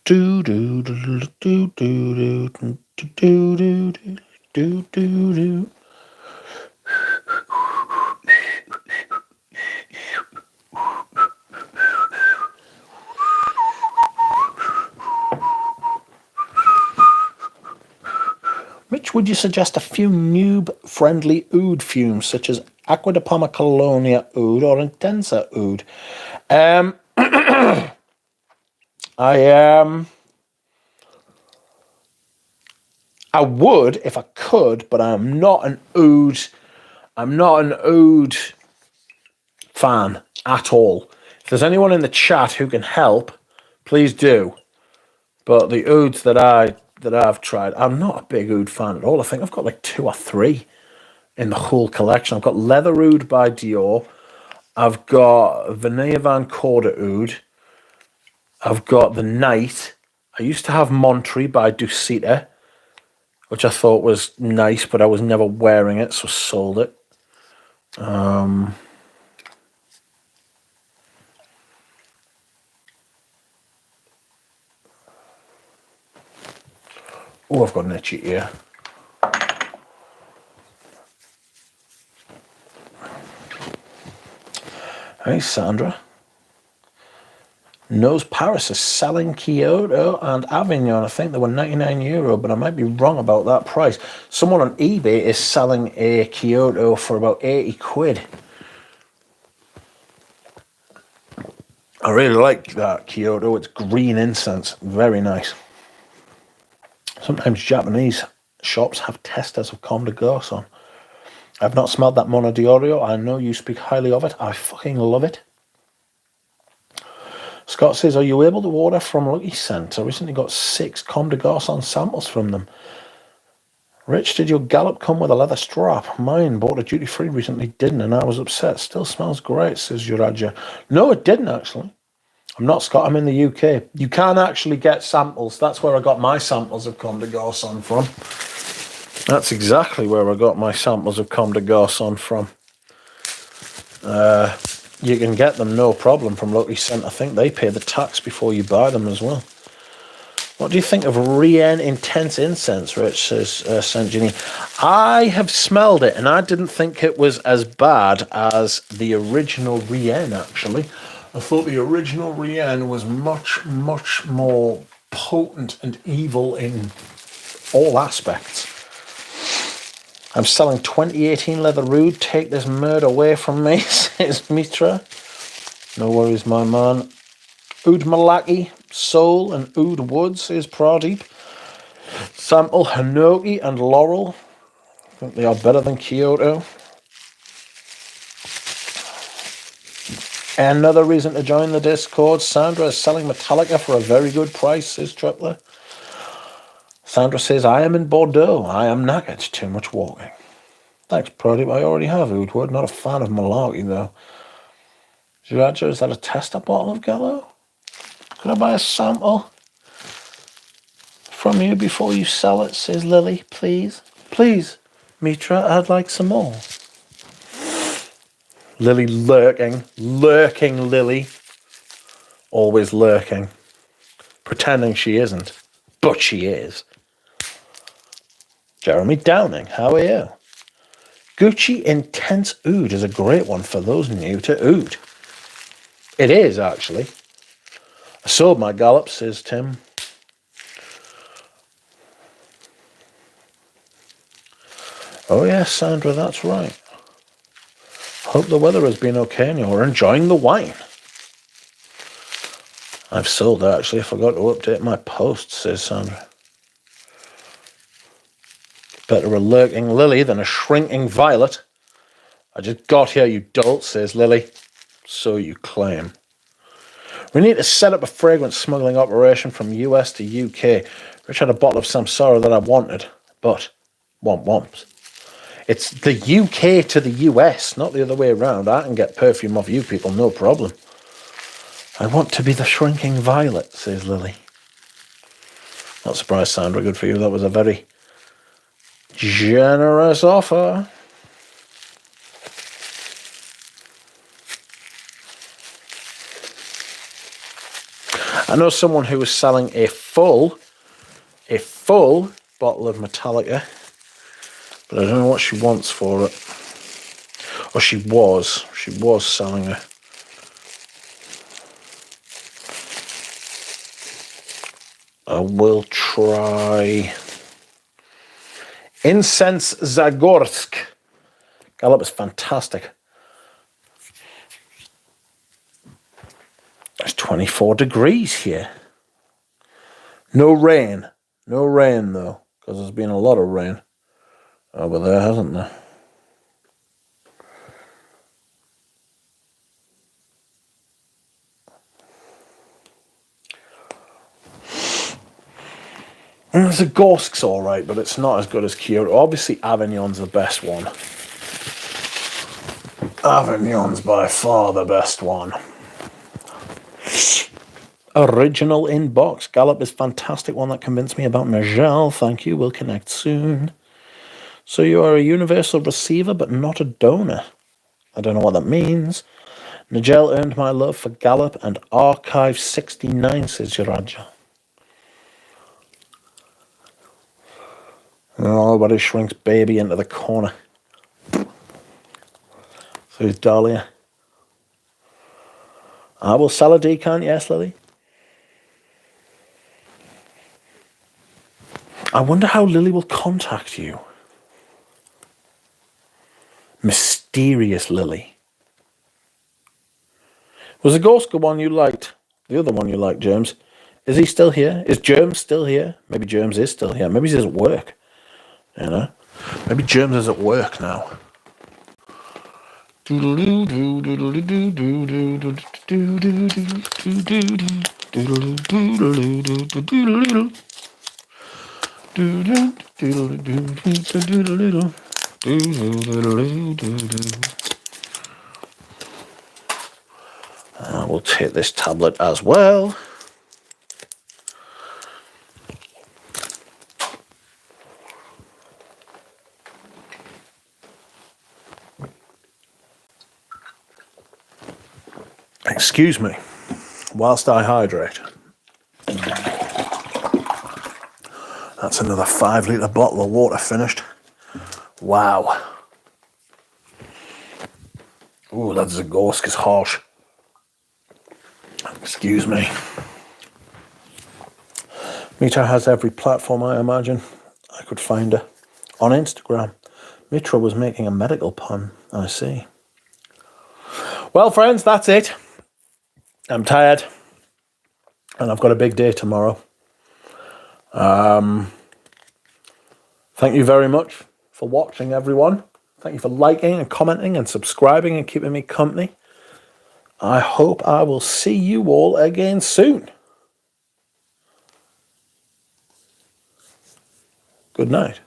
Do do do do do do do do do do do. Mitch, would you suggest a few noob-friendly oud fumes, such as Aqua de Palma Colonia oud or Intensa oud? I would if I could, but I'm not an oud. I'm not an oud fan at all. If there's anyone in the chat who can help, please do. But the ouds that I've tried, I'm not a big oud fan at all. I think I've got like 2 or 3 in the whole collection. I've got Leather Oud by Dior. I've got Vanilla Van Corda Oud. I've got The Night. I used to have Monterey by Ducita, which I thought was nice, but I was never wearing it, so sold it. Oh, I've got an itchy ear. Hey, Sandra. Knows Paris is selling Kyoto and Avignon. I think they were €99, but I might be wrong about that price. Someone on eBay is selling a Kyoto for about 80 quid. I really like that Kyoto. It's green incense. Very nice. Sometimes Japanese shops have testers of Comme des Garçons. I've not smelled that Mona Diorio. I know you speak highly of it. I fucking love it. Scott says, are you able to order from Lucky Scent? I recently got 6 Comme des Garçons samples from them. Rich, did your Gallop come with a leather strap? Mine bought a duty-free recently, didn't, and I was upset. Still smells great, says Yuraja. No, it didn't, actually. I'm not Scott, I'm in the UK. You can actually get samples. That's where I got my samples of Comme des Garçons from. That's exactly where I got my samples of Comme des Garçons from. You can get them no problem from Lucky Scent. I think they pay the tax before you buy them as well. What do you think of Rien Intense Incense, Rich, says Sanjini? I have smelled it, and I didn't think it was as bad as the original Rien, actually. I thought the original Rien was much, much more potent and evil in all aspects. I'm selling 2018 Leather Rude. Take this murder away from me, says Mitra. No worries, my man. Oud Malaki, Soul, and Oud Woods, says Pradeep. Sample Hinoki and Laurel. I think they are better than Kyoto. Another reason to join the Discord. Sandra is selling Metallica for a very good price, says Tripler. Sandra says, I am in Bordeaux. I am knackered. Too much walking. Thanks, Pradeep. I already have Oud Wood. Not a fan of Malarkey, though. Jiraja, is that a tester bottle of Gallo? Could I buy a sample from you before you sell it, says Lily, please? Please, Mitra, I'd like some more. Lily lurking Lily. Always lurking. Pretending she isn't, but she is. Jeremy Downing, how are you? Gucci Intense Oud is a great one for those new to oud. It is, actually. I sold my Gallop, says Tim. Oh yes, Sandra, that's right. Hope the weather has been okay and you're enjoying the wine. I've sold it, actually. I forgot to update my post, says Sandra. Better a lurking lily than a shrinking violet. I just got here, you dolt, says Lily. So you claim. We need to set up a fragrance smuggling operation from US to UK. Rich had a bottle of Samsara that I wanted, but womps. It's the UK to the US, not the other way around. I can get perfume off you people, no problem. I want to be the shrinking violet, says Lily. Not surprised, Sandra. Good for you. That was a very generous offer. I know someone who was selling a full bottle of Metallica, but I don't know what she wants for it. Or she was selling it. I will try Incense Zagorsk. Gallup is fantastic. It's 24 degrees here. No rain though, because there's been a lot of rain over there, hasn't there? Zagorsk's alright, but it's not as good as Kyoto. Obviously, Avignon's the best one. Avignon's by far the best one. Original inbox. Gallup is fantastic one that convinced me about Nigel. Thank you. We'll connect soon. So you are a universal receiver, but not a donor. I don't know what that means. Nigel earned my love for Gallup and Archive 69, says Jiraja. Nobody shrinks baby into the corner. Says Dahlia. I will sell a decant, yes, Lily. I wonder how Lily will contact you. Mysterious Lily. Was the Gorska one you liked? The other one you liked, James? Is he still here? Is Germs still here? Maybe Germs is still here. Maybe he's at work. You know? Maybe Germs is at work now. I will take this tablet as well. Excuse me, whilst I hydrate. That's another 5 litre bottle of water finished. Wow. Ooh, that Zagorsk is harsh. Excuse me. Mitra has every platform, I imagine. I could find her. On Instagram. Mitra was making a medical pun, I see. Well, friends, that's it. I'm tired. And I've got a big day tomorrow. Thank you very much for watching, everyone. Thank you for liking and commenting and subscribing and keeping me company. I hope I will see you all again soon. Good night.